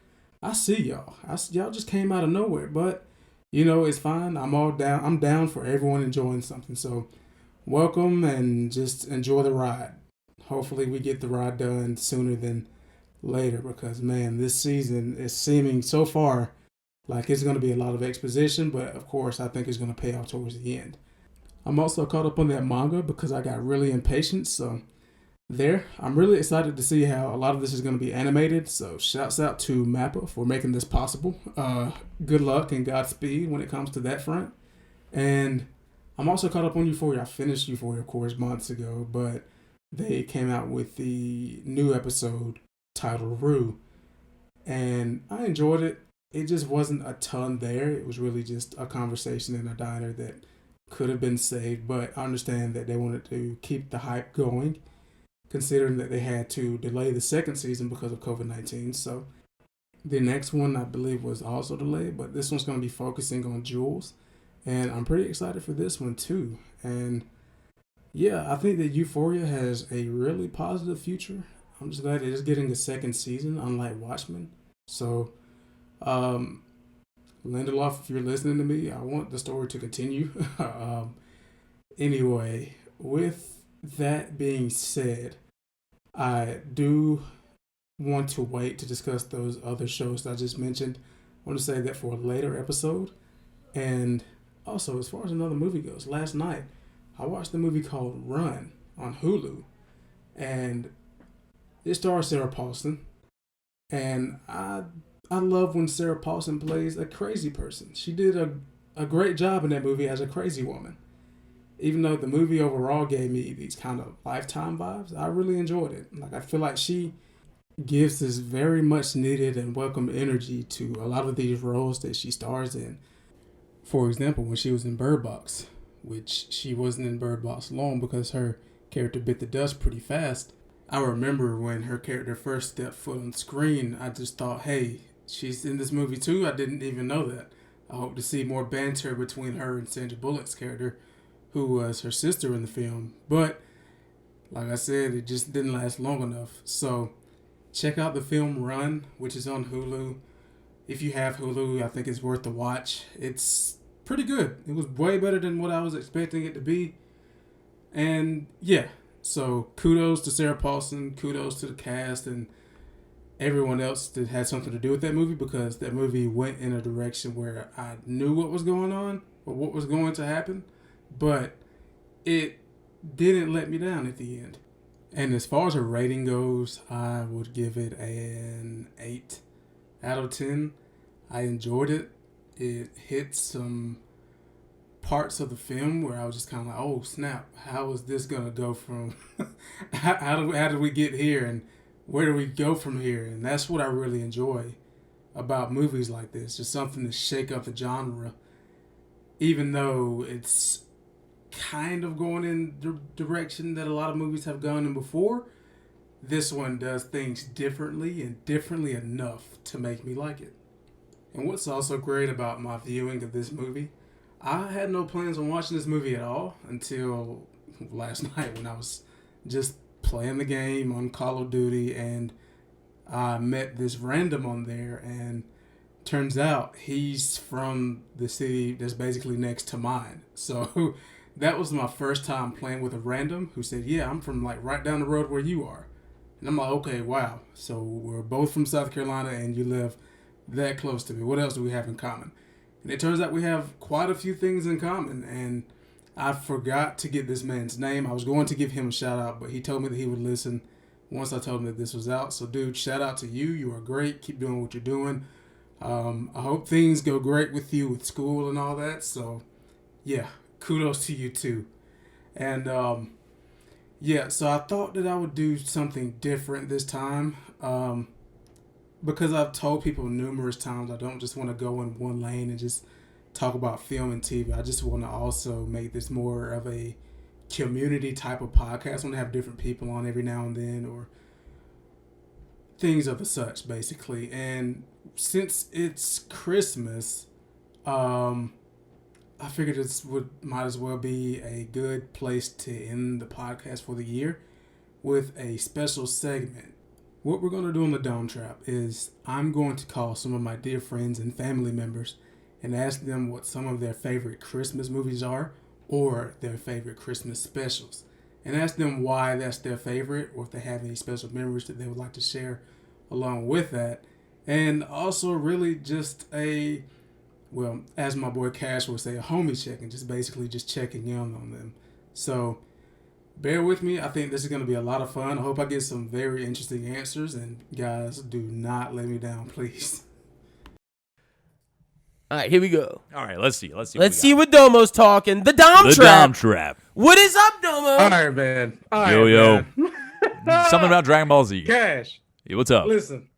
I see y'all. Y'all just came out of nowhere, but you know it's fine. I'm all down. I'm down for everyone enjoying something. So welcome and just enjoy the ride. Hopefully we get the ride done sooner than later because man, this season is seeming so far like it's going to be a lot of exposition, but of course I think it's going to pay off towards the end. I'm also caught up on that manga because I got really impatient. So I'm really excited to see how a lot of this is going to be animated. So shouts out to Mappa for making this possible. Good luck and Godspeed when it comes to that front. And I'm also caught up on Euphoria. I finished Euphoria, of course, months ago, but they came out with the new episode titled Rue. And I enjoyed it. It just wasn't a ton there. It was really just a conversation in a diner that could have been saved, but I understand that they wanted to keep the hype going, considering that they had to delay the second season because of COVID-19. So the next one, I believe, was also delayed, but this one's going to be focusing on Jules. And I'm pretty excited for this one, too. And yeah, I think that Euphoria has a really positive future. I'm just glad it is getting a second season, unlike Watchmen. So, Lindelof, if you're listening to me, I want the story to continue. Anyway, with that being said, I do want to wait to discuss those other shows that I just mentioned. I want to say that for a later episode. And also, as far as another movie goes, last night I watched a movie called Run on Hulu. And it stars Sarah Paulson. And I love when Sarah Paulson plays a crazy person. She did a great job in that movie as a crazy woman. Even though the movie overall gave me these kind of Lifetime vibes, I really enjoyed it. Like I feel like she gives this very much needed and welcome energy to a lot of these roles that she stars in. For example, when she was in Bird Box, which she wasn't in Bird Box long because her character bit the dust pretty fast. I remember when her character first stepped foot on screen, I just thought, hey, she's in this movie too? I didn't even know that. I hope to see more banter between her and Sandra Bullock's character, who was her sister in the film. But, like I said, it just didn't last long enough. So, check out the film Run, which is on Hulu. If you have Hulu, I think it's worth the watch. It's pretty good. It was way better than what I was expecting it to be. And, yeah. So, kudos to Sarah Paulson, kudos to the cast, and everyone else that had something to do with that movie, because that movie went in a direction where I knew what was going on or what was going to happen, but it didn't let me down at the end. And as far as a rating goes, I would give it an 8 out of 10. I enjoyed it. It hit some parts of the film where I was just kind of like, oh snap, how is this gonna go from how did we get here and where do we go from here? And that's what I really enjoy about movies like this, just something to shake up the genre, even though it's kind of going in the direction that a lot of movies have gone in before. This one does things differently and differently enough to make me like it. And what's also great about my viewing of this movie, I had no plans on watching this movie at all until last night when I was just playing the game on Call of Duty, and I met this random on there, and turns out he's from the city that's basically next to mine. So that was my first time playing with a random who said, "Yeah, I'm from like right down the road where you are," and I'm like, "Okay, wow. So we're both from South Carolina, and you live that close to me. What else do we have in common?" And it turns out we have quite a few things in common. And I forgot to get this man's name. I was going to give him a shout out, but he told me that he would listen once I told him that this was out. So, dude, shout out to you. You are great. Keep doing what you're doing. I hope things go great with you with school and all that. So, yeah, kudos to you too. And yeah, so I thought that I would do something different this time. Because I've told people numerous times I don't just want to go in one lane and just talk about film and TV. I just want to also make this more of a community type of podcast. I want to have different people on every now and then, or things of the such, basically. And since it's Christmas, I figured this might as well be a good place to end the podcast for the year with a special segment. What we're going to do on the Dome Trap is I'm going to call some of my dear friends and family members and ask them what some of their favorite Christmas movies are or their favorite Christmas specials. And ask them why that's their favorite, or if they have any special memories that they would like to share along with that. And also really just well, as my boy Cash would say, a homie check, and just basically just checking in on them. So bear with me. I think this is going to be a lot of fun. I hope I get some very interesting answers. And guys, do not let me down, please. All right, here we go. All right, let's see. Let's see what Domo's talking. The Dom The Trap. Dom Trap. What is up, Domo? All right, man. Yo. Something about Dragon Ball Z. Cash. Yeah, what's up? Listen,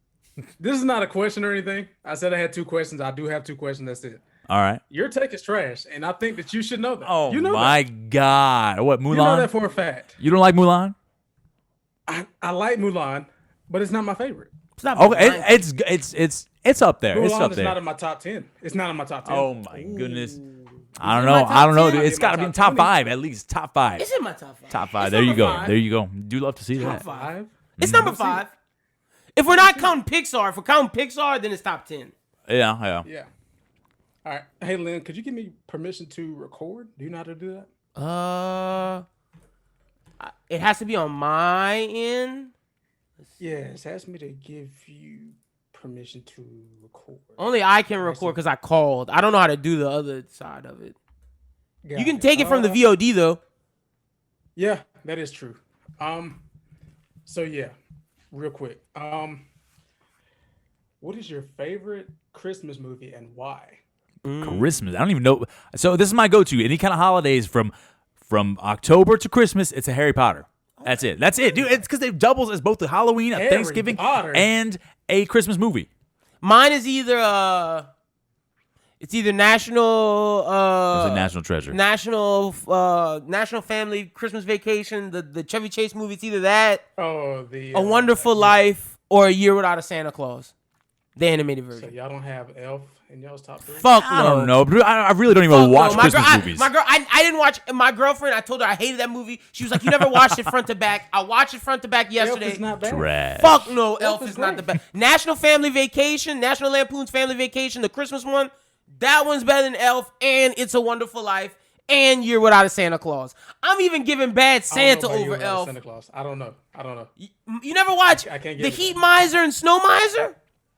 this is not a question or anything. I said I had 2 questions. I do have 2 questions. That's it. All right. Your take is trash, and I think that you should know that. Oh, you know my that. God. What, Mulan? You know that for a fact. You don't like Mulan? I like Mulan, but it's not my favorite. It's not Okay, Mulan. it's up there. Mulan It's up is there. not in my top 10. It's not in my top 10. Oh, my goodness. I in don't my know. top I don't know. 10? Dude. It's got to be in top 5, at least. Top 5. It's in my top 5. Top 5. It's There you number go. 5. There you go. Do love to see Top that. 5. It's number 5. If we're not counting Pixar, if we're counting Pixar, then it's top 10. Yeah. Yeah. All right. Hey, Lynn, could you give me permission to record? Do you know how to do that? It has to be on my end. Yes, asked me to give you permission to record. Only I can record because I called. I don't know how to do the other side of it. Got You can take it from the Uh, VOD though. Yeah, that is true. So yeah, real quick. What is your favorite Christmas movie and why? Christmas. I don't even know. So this is my go-to. Any kind of holidays from October to Christmas, it's a Harry Potter. That's it. That's it, dude. It's because it doubles as both the Halloween, a Harry Thanksgiving, Potter. and a Christmas movie. Mine is either National It's a national treasure. National Family Christmas Vacation, the Chevy Chase movie. It's either that, Oh, A Wonderful Life, or A Year Without a Santa Claus, the animated So version. y'all don't have Elf in y'all's top 3? Fuck I no. don't know, but I really don't even Fuck watch no. Christmas movies. My girl, I didn't watch. My girlfriend, I told her I hated that movie. She was like, "You never watched it front to back." I watched it front to back Elf yesterday. is not bad. Trash. Fuck no, Elf is is not great. the best. National Family Vacation, National Lampoon's Family Vacation, the Christmas one, that one's better than Elf, and It's a Wonderful Life, and Year Without a Santa Claus. I'm even giving Bad Santa over Elf. Santa Claus. I don't know. You never watch I can't get The it. Heat Miser and Snow Miser?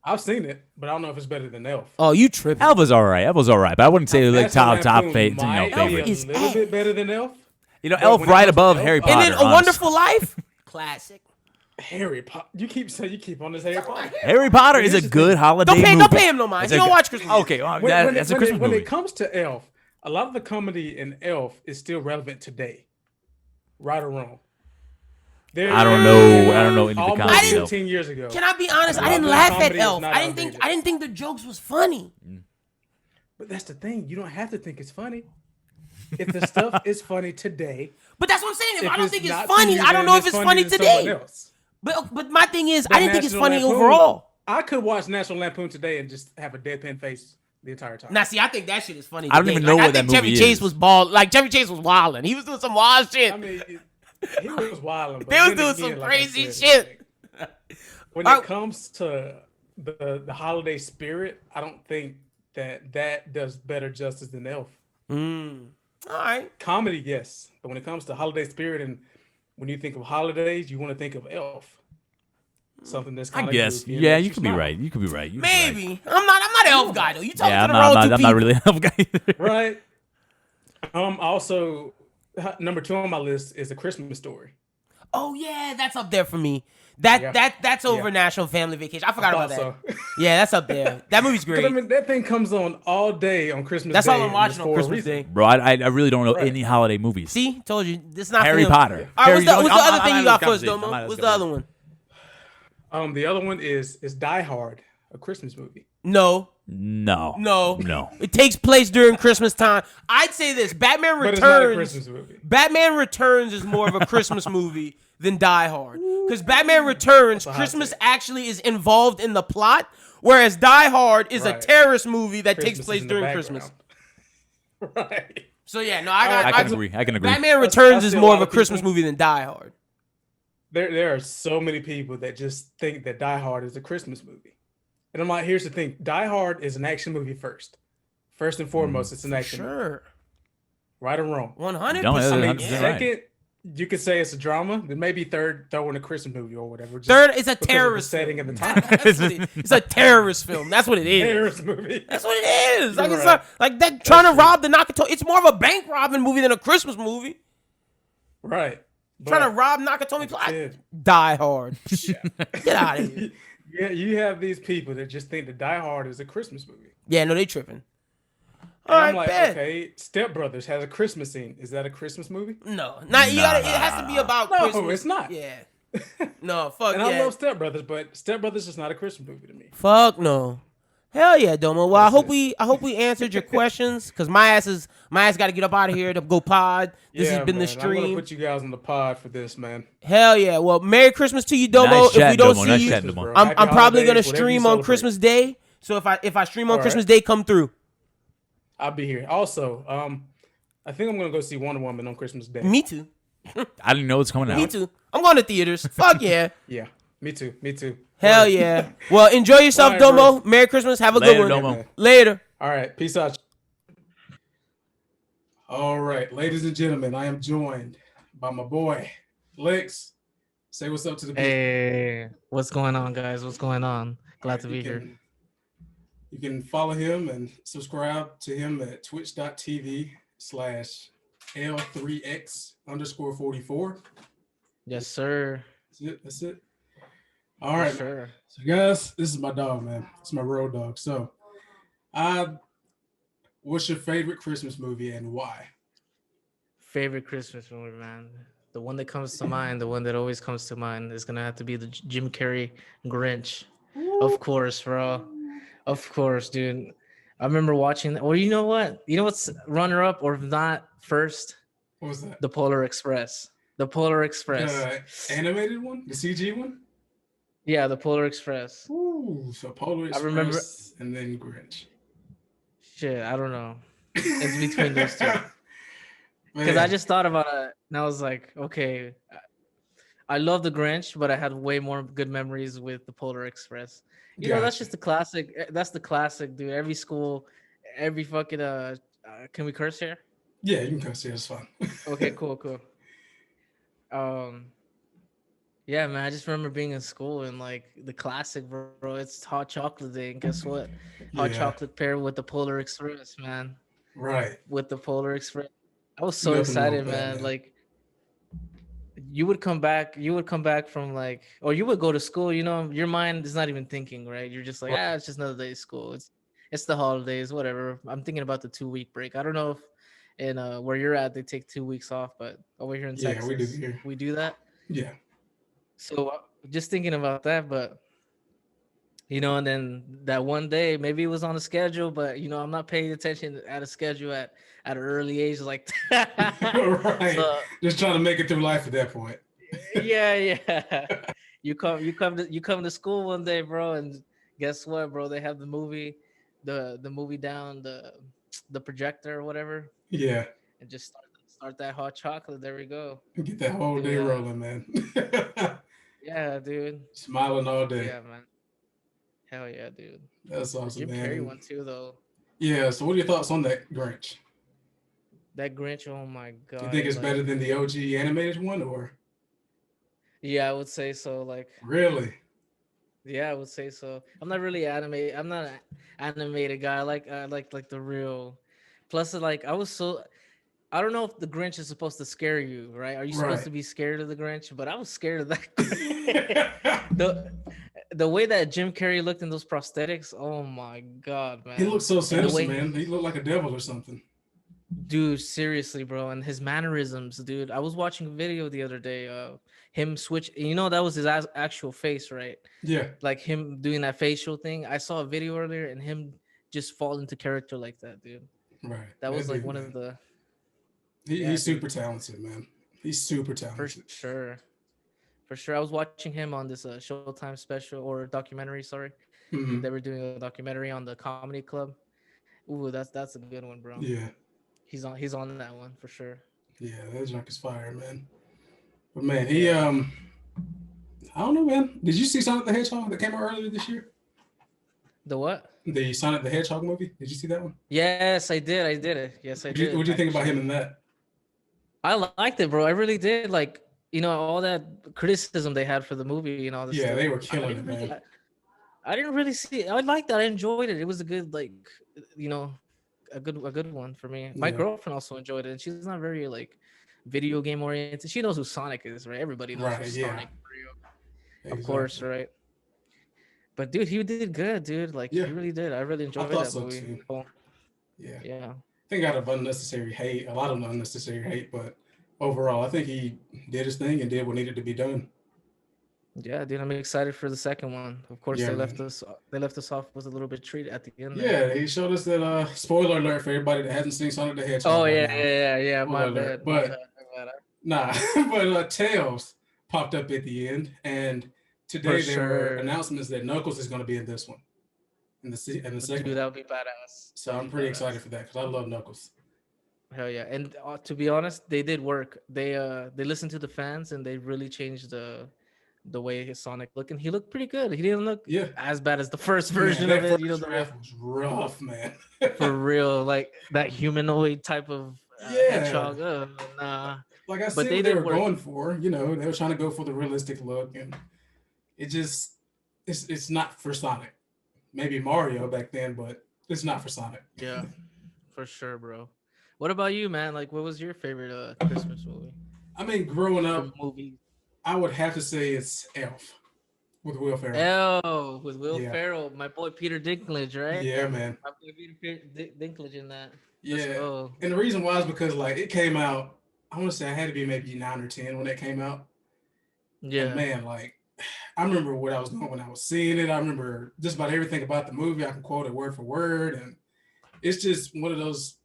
I've seen it, but I don't know if it's better than Elf. Oh, you tripping. Elf was all right. But I wouldn't say it was like National top Lampoon might be favorite. is a little bit better than Elf. You know, But Elf when it right comes to above Elf, Harry and Potter. And then A honestly. Wonderful Life? Classic. Harry Potter. You keep on this Harry Potter. Harry Potter is a Here's the good thing. holiday movie. Don't pay him no mind. It's You a don't good- watch Christmas. Okay, well, that's a Christmas when movie. it comes to Elf, a lot of the comedy in Elf is still relevant today, right or wrong. I don't know any of the almost comedy in Elf. 15 years ago. Can I be honest? I A lot didn't of laugh at comedy is Elf. not I didn't outdated. think the jokes was funny. But that's the thing. You don't have to think it's funny. If the stuff is funny today, But that's what I'm saying. If I don't think it's not funny, to you, I don't then know if it's funny to someone today. else. But my thing is, But I didn't think it's National funny Lampoon, overall. I could watch National Lampoon today and just have a deadpan face the entire time. Now, see, I think that shit is funny. I don't today. even know Like, what I think that Chevy movie Chase is. was bald. Like Chevy Chase was wilding. He was doing some wild shit. I mean, he was wild. They was doing some crazy shit. When Oh. it comes to the holiday spirit, I don't think that does better justice than Elf. All right. Comedy, yes, but when it comes to holiday spirit and when you think of holidays, you want to think of Elf. Something that's I kind of guess. goofy and Yeah, makes you could be smile. right. You could be right. You could be right. Maybe. I'm not elf guy though. You talking Yeah, to I'm the not, wrong two I'm people. not really an elf guy either. Right. Also, number 2 on my list is A Christmas Story. Oh yeah, that's up there for me. That's over National Family Vacation. I forgot about that. So. Yeah, that's up there. That movie's 'Cause, great. I mean, that thing comes on all day on Christmas That's Day. all I'm and watching it's on for a Christmas reason. Day. Bro, I really don't know Right. any holiday movies. See, told you. This is not Harry for him. Potter. All right, what's the I'm- other thing I'm you got out of for us, this conversation. I'm out Domo? of What's this the other one? The other one is Die Hard, a Christmas movie. No. No. It takes place during Christmas time. I'd say this: Batman But it's not a Returns. Christmas movie. Batman Returns is more of a Christmas movie than Die Hard. Because Batman Returns, That's a hot Christmas take. actually is involved in the plot, whereas Die Hard is a Right. terrorist movie that takes Christmas is place in the during Christmas. background. Right. So yeah, no, I I can agree. I can agree. Batman I Returns is see a more lot of a of Christmas people- movie than Die Hard. There are so many people that just think that Die Hard is a Christmas movie. And I'm like, here's the thing. Die Hard is an action movie first. First and foremost, it's an action movie. Sure, Right or wrong. 100%. Don't- I mean, 100% right. second, you could say it's a drama. Then maybe third, throw in a Christmas movie or whatever. just Third, it's a because of the terrorist setting film. of the time. That's what it's a terrorist film. That's what it is. Terrorist movie. That's what it is. Like You're it's right. not like that trying to rob the Nakatomi. It's more of a bank robbing movie than a Christmas movie. Right. Trying to But- rob Nakatomi Plaza. Kid. Die Hard. Get out of here. Yeah, you have these people that just think that Die Hard is a Christmas movie. Yeah, no, they tripping. And All I'm right, like, bet. okay, Step Brothers has a Christmas scene. Is that a Christmas movie? No, not you gotta. It has to be about No, Christmas. it's not. Yeah. No, fuck And yeah. I love Step Brothers, but Step Brothers is not a Christmas movie to me. Fuck no. Hell yeah, Domo. Well, I That's hope we answered your questions because my ass got to get up out of here to go pod. This Yeah, has been man, the I'm gonna stream. put you guys on the pod for this, man. Hell yeah. Well, Merry Christmas to you, Domo. Nice If we chatting, don't Domo. see Nice you, chatting, Domo. I'm Happy probably gonna holidays, whatever you stream on celebrate. Christmas Day. So if I stream on All right. Christmas Day, come through. I'll be here. Also, I think I'm gonna go see Wonder Woman on Christmas Day. Me too. I didn't know it's coming out. Me too. I'm going to theaters. Fuck yeah. Yeah, me too. Me too. Hell Word. yeah. Well, enjoy yourself, All right, Domo. bro. Merry Christmas. Have a Later, good one. Domo. Later. All right, peace out. All right, ladies and gentlemen, I am joined by my boy Lex. Say what's up to the people. Hey, what's going on, guys? What's going on? Glad to be here. You can follow him and subscribe to him at twitch.tv/L3X_44. Yes, sir. That's it. All right. Sure. So guys, this is my dog, man. It's my road dog. So what's your favorite Christmas movie and why? Favorite Christmas movie, man. The one that comes to mind, the one that always comes to mind is gonna have to be the Jim Carrey Grinch. Of course, bro. Of course, dude. I remember watching that. Well, you know what? You know what's runner up or if not first? What was that? The Polar Express. The Polar Express. Animated one? The CG one? Yeah, the Polar Express. Ooh, so Polar Express I remember- and then Grinch. Shit, I don't know. It's between those two. Because Man, I just thought about it and I was like, okay, I love the Grinch, but I had way more good memories with the Polar Express. You know, that's Gotcha. just the classic. That's the classic, dude. Every school, every fucking can we curse here? Yeah, you can come see it. It's fun. Okay, cool. Yeah, man. I just remember being in school and like the classic, bro. It's hot chocolate day, and guess what? Hot Yeah. chocolate paired with the Polar Express, man. Right. With the Polar Express. I was so Nothing wrong excited, with that, man. man. Like you would come back from like, or you would go to school, you know, your mind is not even thinking, right? You're just like, it's just another day of school. It's the holidays, whatever. I'm thinking about the 2-week break. I don't know if in where you're at they take 2 weeks off, but over here in Yeah, Texas, we do here. we do that. Yeah. So just thinking about that, but you know, and then that one day, maybe it was on the schedule, but you know, I'm not paying attention at a schedule at an early age, like Right. So, Just trying to make it through life at that point. yeah. You come to school one day, bro, and guess what, bro? They have the movie down the projector or whatever, Yeah. and just start that hot chocolate. There we go. Get that whole day Yeah. rolling, man. Yeah, dude. Smiling all day. Yeah, man. Hell yeah, dude. That's awesome, Jim man. Carrey one too, though. Yeah. So, what are your thoughts on that Grinch? That Grinch, oh my god. Do you think it's like, better than the OG animated one, or Yeah, I would say so. Like, really? yeah, I would say so. I'm not really anime. I'm not an animated guy. I like the real. Plus, like, I was so. I don't know if the Grinch is supposed to scare you, right? Are you supposed to Right. be scared of the Grinch? But I was scared of that. the the way that Jim Carrey looked in those prosthetics, oh my god, He man! looked so And the sinister, way, man. He looked like a devil or something. dude, seriously, bro, and his mannerisms, dude. I was watching a video the other day. Him switch. That was his actual face, right? Yeah, Like him doing that facial thing. I saw a video earlier, and him just fall into character like that, dude. right. That was like dude, one man. of the He's dude, super talented, man. He's super for talented. sure. For sure. I was watching him on this Showtime special or documentary, sorry. Hmm. They were doing a documentary on the comedy club. Ooh, that's a good one, bro. Yeah, He's on that one for sure. yeah. That junk is fire, man. But man, he Yeah. I don't know, man. Did you see Sonic the Hedgehog that came out earlier this year? The what? The Sonic the Hedgehog movie. Did you see that one? Yes, I did. I did it. Yes, I did. What do you think about actually. him in that? I liked it, bro. I really did. Like, all that criticism they had for the movie, all this Yeah, stuff. they were I killing didn't it, really, man. I didn't really see. I liked that. I enjoyed it. It was a good, like, you know, a good one for me. My Yeah. girlfriend also enjoyed it, and she's not very like video game oriented. She knows who Sonic is, right? Everybody knows Right, who yeah. Sonic is, of course, right? But dude, he did good, dude. Like, Yeah. he really did. I really enjoyed thought that so, movie. too. Oh, Yeah. yeah. I think out of unnecessary hate, a lot of unnecessary hate, but overall, I think he did his thing and did what needed to be done. Yeah, dude, I'm excited for the second one. Of course, Yeah, they left man. us off with a little bit treat at the end there. Yeah, he showed us that. Spoiler alert for everybody that hasn't seen Sonic the Hedgehog Oh by yeah, now. yeah. My Spoiler alert. bad. My But bad. My bad. nah, but Tails popped up at the end, and today For there were sure. announcements that Knuckles is going to be in this one, in the second Dude, one. that would be badass. So That'd I'm be pretty badass. excited for that because I love Knuckles. Hell yeah! And to be honest, they did work. They listened to the fans and they really changed the way his Sonic looked, and he looked pretty good. He didn't look Yeah, as bad as the first man, version that of it. first The draft was rough, man. for real, like that humanoid type of Yeah. hedgehog. Nah, Like I but see they what they did were work. going for. They were trying to go for the realistic look, and it just it's not for Sonic. Maybe Mario back then, but it's not for Sonic. Yeah, for sure, bro. What about you, man? Like, what was your favorite Christmas movie? I mean, growing up, Or movie? I would have to say it's Elf with Will Ferrell. Oh, with Will Yeah. Ferrell, my boy Peter Dinklage, right? Yeah, man. My boy Peter Dinklage in that. Yeah. Let's go. And the reason why is because like it came out. I want to say I had to be maybe 9 or 10 when that came out. Yeah. And man, like I remember what I was doing when I was seeing it. I remember just about everything about the movie. I can quote it word for word, and it's just one of those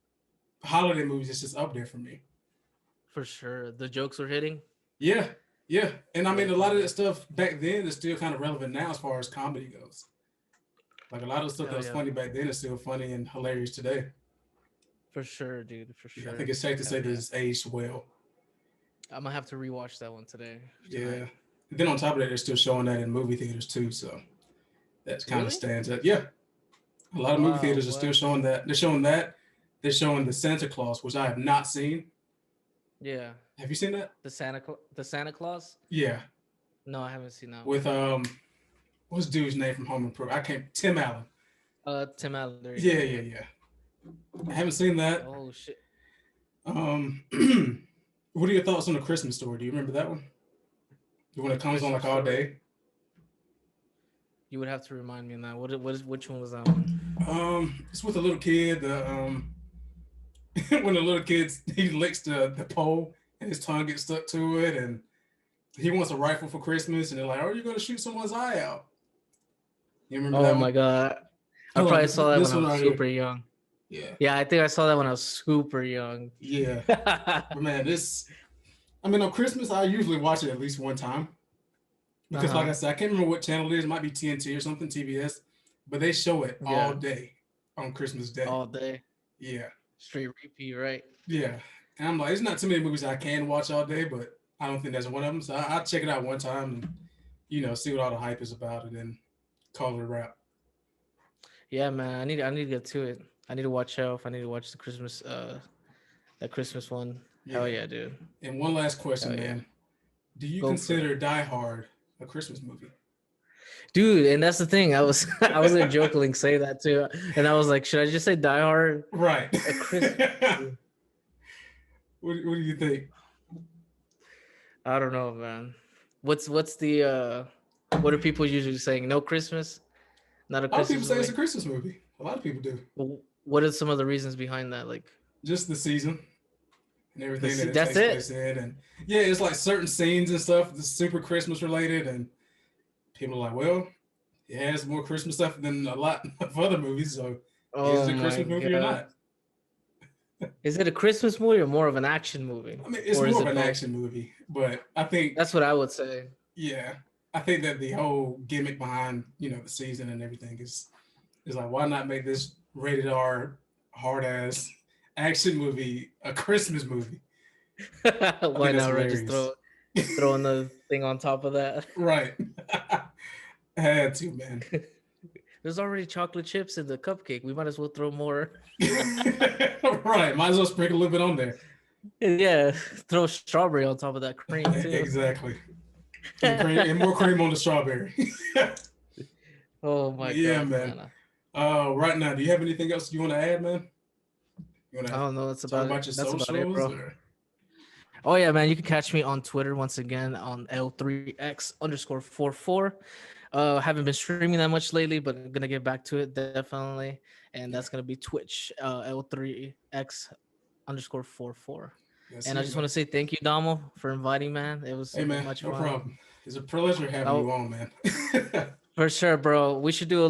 holiday movies that's just up there for me. For sure. The jokes were hitting. Yeah, yeah. And I mean, a lot of that stuff back then is still kind of relevant now as far as comedy goes. Like a lot of the stuff that Hell was yeah. funny back then is still funny and hilarious today. For sure, dude. For Yeah, sure. I think it's safe to say Hell that yeah. it's aged well. I'm gonna have to rewatch that one today. Yeah. tonight. And then on top of that, they're still showing that in movie theaters too. So that kind Really? of stands out. Yeah. A lot of movie Wow, theaters are still what? showing that. They're showing that. They're showing the Santa Claus, which I have not seen. Yeah. Have you seen that? The Santa Claus? Yeah. No, I haven't seen that. With what's dude's name from Home Improvement? Tim Allen. Tim Allen. There you Yeah, go. yeah, yeah. I haven't seen that. Oh shit. What are your thoughts on the Christmas Story? Do you remember that one? The one that comes on like all day? You would have to remind me on that. Which one was that one? It's with a little kid. When the little kid he licks the pole and his tongue gets stuck to it, and he wants a rifle for Christmas, and they're like, "Oh, you're gonna shoot someone's eye out." You remember Oh that my one? god. I Hold on, probably saw that this when I one was right here. super young. Yeah, Yeah, I think I saw that when I was super young. yeah. But man, on Christmas I usually watch it at least one time because, like I said, I can't remember what channel it is. It might be TNT or something, TBS, but they show it all Yeah. day on Christmas Day. All day. Yeah, Straight repeat, right? yeah. And I'm like, there's not too many movies I can watch all day, but I don't think that's one of them. So I'll check it out one time and see what all the hype is about, and then call it a wrap. Yeah, man. I need to get to it. I need to watch Elf. I need to watch the Christmas That Christmas one. Yeah. Hell yeah, dude. And one last question, Hell yeah. man. Do you Go for consider Die Hard a Christmas movie? Dude, and that's the thing. I was gonna jokingly say that too, and I was like, should I just say Die Hard? Right. A Christmas movie? What do you think? I don't know, man. What's the what are people usually saying? No Christmas? Not a A lot of people Christmas say it's a movie? Christmas movie. A lot of people do. Well, what are some of the reasons behind that? Like, Just the season and everything that it that's takes it? place in. And yeah, it's like certain scenes and stuff that's super Christmas related. And people are like, well, it has more Christmas stuff than a lot of other movies. So is it a Christmas movie or not? Is it a Christmas movie or more of an action movie? I mean, it's Or is more of it an both? action movie, but I think, That's what I would say. yeah, I think that the whole gimmick behind, the season and everything is like, why not make this rated R hard ass action movie a Christmas movie? Why that's not, right? Just hilarious. throw another thing on top of that. Right. I had to, man. There's already chocolate chips in the cupcake. We might as well throw more. Right. Might as well sprinkle a little bit on there. Yeah, throw strawberry on top of that cream too. Exactly. And more cream on the strawberry. Oh my Yeah, god, man. Right now, do you have anything else you want to add, man? You want I to don't know. That's talk about about it. your That's about it, socials? bro. Or? Oh yeah, man. You can catch me on Twitter once again on L3X_44. Haven't been streaming that much lately, but I'm gonna get back to it definitely. And that's gonna be Twitch, L3X_44. Yes, And I just want to say thank you, Damo, for inviting, man. It was Hey, man, much no fun. problem. It's a pleasure having Oh. you on, man. For sure, bro. We should do a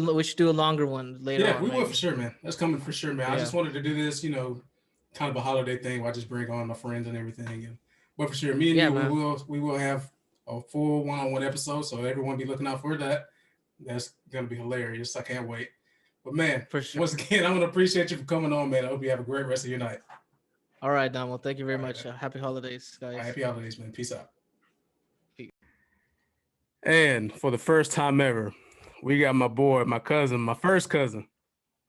longer one later Yeah, on. we will maybe. for sure, man. That's coming for sure, man. I Yeah. just wanted to do this, kind of a holiday thing where I just bring on my friends and everything. But for sure, me and Yeah, you, man. we will have a full one-on-one episode, so everyone be looking out for that. That's gonna be hilarious. I can't wait. But man, For sure. once again, I want to appreciate you for coming on, man. I hope you have a great rest of your night. All right, Damo. Thank you very All right, much. man. Happy holidays, guys. Happy holidays, man. Peace out. Peace. And for the first time ever, we got my boy, my cousin, my first cousin.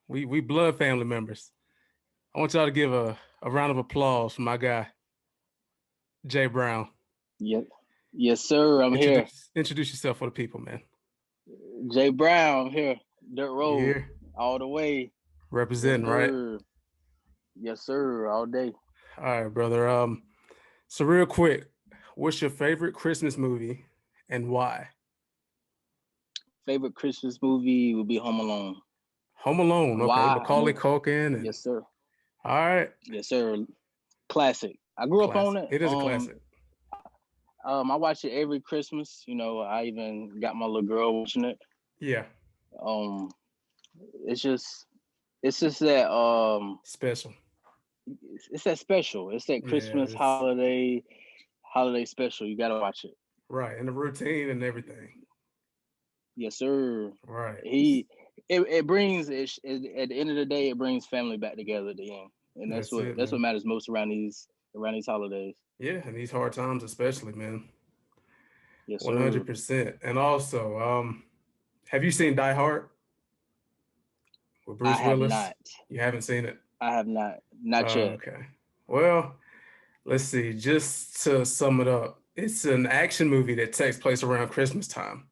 We blood family members. I want y'all to give a round of applause for my guy, Jay Brown. Yep. Yes, sir. I'm here. Introduce yourself for the people, man. Jay Brown here. Dirt You Road. here? All the way. Representing, right? Sir. Yes, sir. All day. All right, brother. So real quick, what's your favorite Christmas movie and why? Favorite Christmas movie would be Home Alone. Home Alone, okay. Why? Macaulay Culkin. And, Yes, sir. all right. Yes, sir. Classic. I grew up on it. It is a classic. I watch it every Christmas. I even got my little girl watching it. Yeah, It's just that special. it's that special. It's that Yeah, Christmas it's- holiday special. You gotta watch it. Right, and the routine and everything. Yes, sir. Right. It brings at the end of the day, it brings family back together at the end, and that's That's what it, man. matters most around these holidays. Yeah, in these hard times especially, man. Yes, sir. 100%. And also, have you seen Die Hard with Bruce I have Willis? not. You haven't seen it? I have not. Not yet. Okay. Well, let's see. Just to sum it up, it's an action movie that takes place around Christmas time.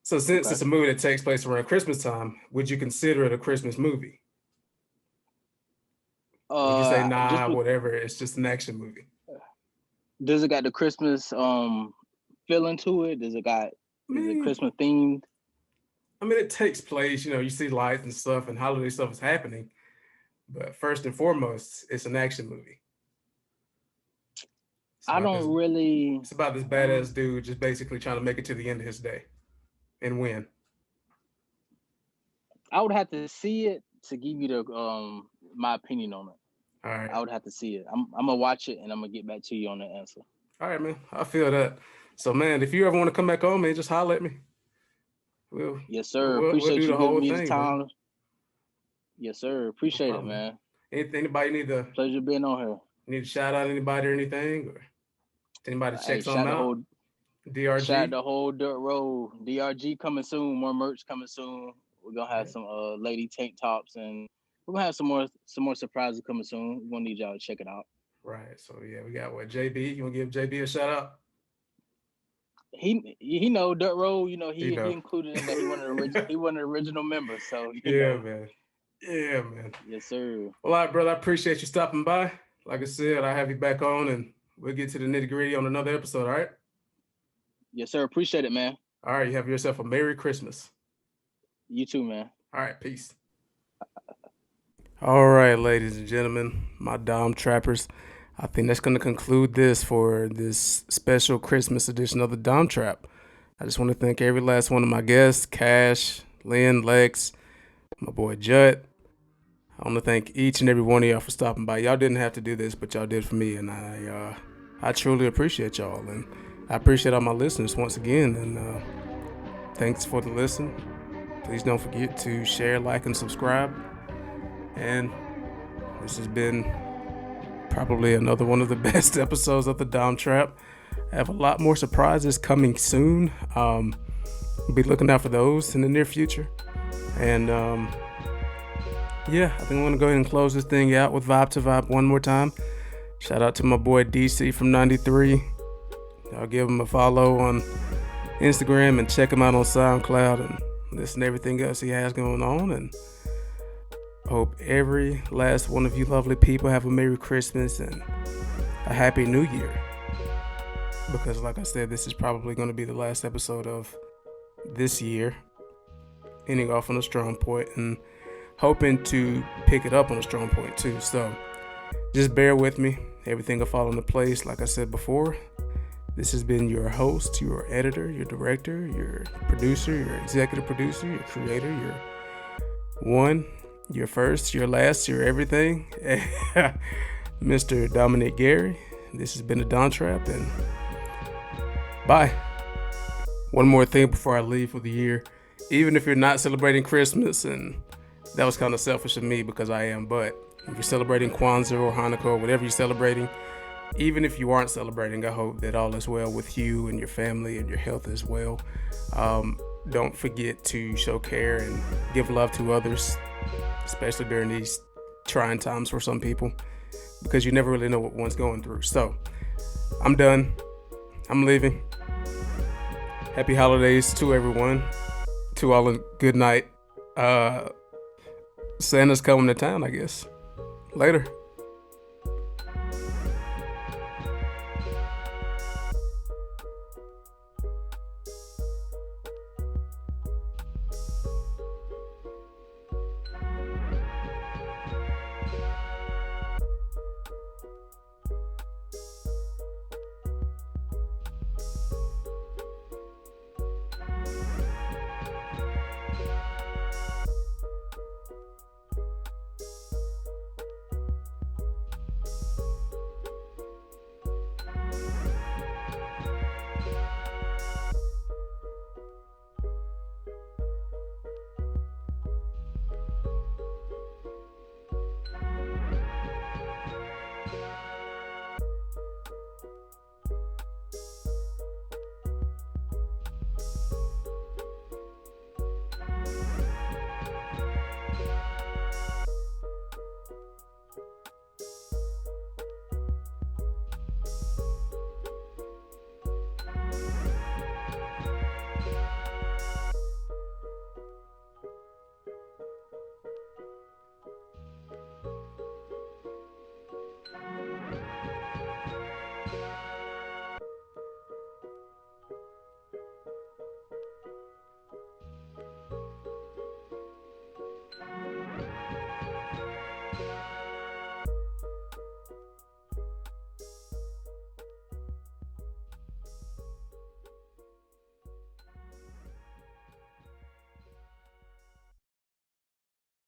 So since Okay. it's a movie that takes place around Christmas time, would you consider it a Christmas movie? Would you say nah, just whatever? It's just an action movie. does it got the Christmas feeling to it? Is it Mm. Christmas themed? I mean, it takes place, you see lights and stuff and holiday stuff is happening. But first and foremost, it's an action movie. It's I about don't this- really. It's about this badass dude just basically trying to make it to the end of his day and win. I would have to see it to give you the my opinion on it. All right. I would have to see it. I'm gonna watch it and I'm gonna get back to you on the answer. All right, man. I feel that. So, man, if you ever want to come back on, man, just holler at me. We'll, Yes, sir. We'll Appreciate do you the whole giving me thing, the man. time. Yes, sir. Appreciate it, problem. man. anybody Pleasure being on here. need to shout out anybody or anything? Or anybody Hey, check shout something the out? whole DRG? shout the whole Dirt Road. DRG coming soon. More merch coming soon. We're gonna have Yeah. some lady tank tops and we're gonna have some more surprises coming soon. We're gonna need y'all to check it out. Right. So yeah, we got what JB. You want to give JB a shout out? He know Dirt Road. He know. He included in that. He one of the original members. So Yeah, know. man. Yeah, man. Yes, sir. Well, all right, brother. I appreciate you stopping by. Like I said, I'll have you back on, and we'll get to the nitty gritty on another episode. All right. Yes, sir. Appreciate it, man. All right. You have yourself a Merry Christmas. You too, man. All right. Peace. All right, ladies and gentlemen, my Dom Trappers. I think that's going to conclude this for this special Christmas edition of the Dom Trap. I just want to thank every last one of my guests, Cash, Lynn, Lex, my boy Judd. I want to thank each and every one of y'all for stopping by. Y'all didn't have to do this, but y'all did for me, and I truly appreciate y'all, and I appreciate all my listeners once again, and thanks for the listen. Please don't forget to share, like, and subscribe. And this has been probably another one of the best episodes of the Dom Trap. I have a lot more surprises coming soon. Be looking out for those in the near future. And yeah, I think I want to go ahead and close this thing out with Vibe to Vibe one more time. Shout out to my boy DC from 93. I'll give him a follow on Instagram and check him out on SoundCloud and listen to everything else he has going on. And hope every last one of you lovely people have a Merry Christmas and a Happy New Year. Because like I said, this is probably going to be the last episode of this year. Ending off on a strong point and hoping to pick it up on a strong point too. So just bear with me. Everything will fall into place like I said before. This has been your host, your editor, your director, your producer, your executive producer, your creator, your one, your first, your last, your everything, Mr. Dominic Gary. This has been the Dom Trap, and bye. One more thing before I leave for the year. Even if you're not celebrating Christmas, and that was kind of selfish of me because I am, but if you're celebrating Kwanzaa or Hanukkah or whatever you're celebrating, even if you aren't celebrating, I hope that all is well with you and your family and your health as well. Don't forget to show care and give love to others, especially during these trying times for some people, because you never really know what one's going through. So I'm done. I'm leaving. Happy holidays to everyone. To all a good night. Santa's coming to town, I guess. Later.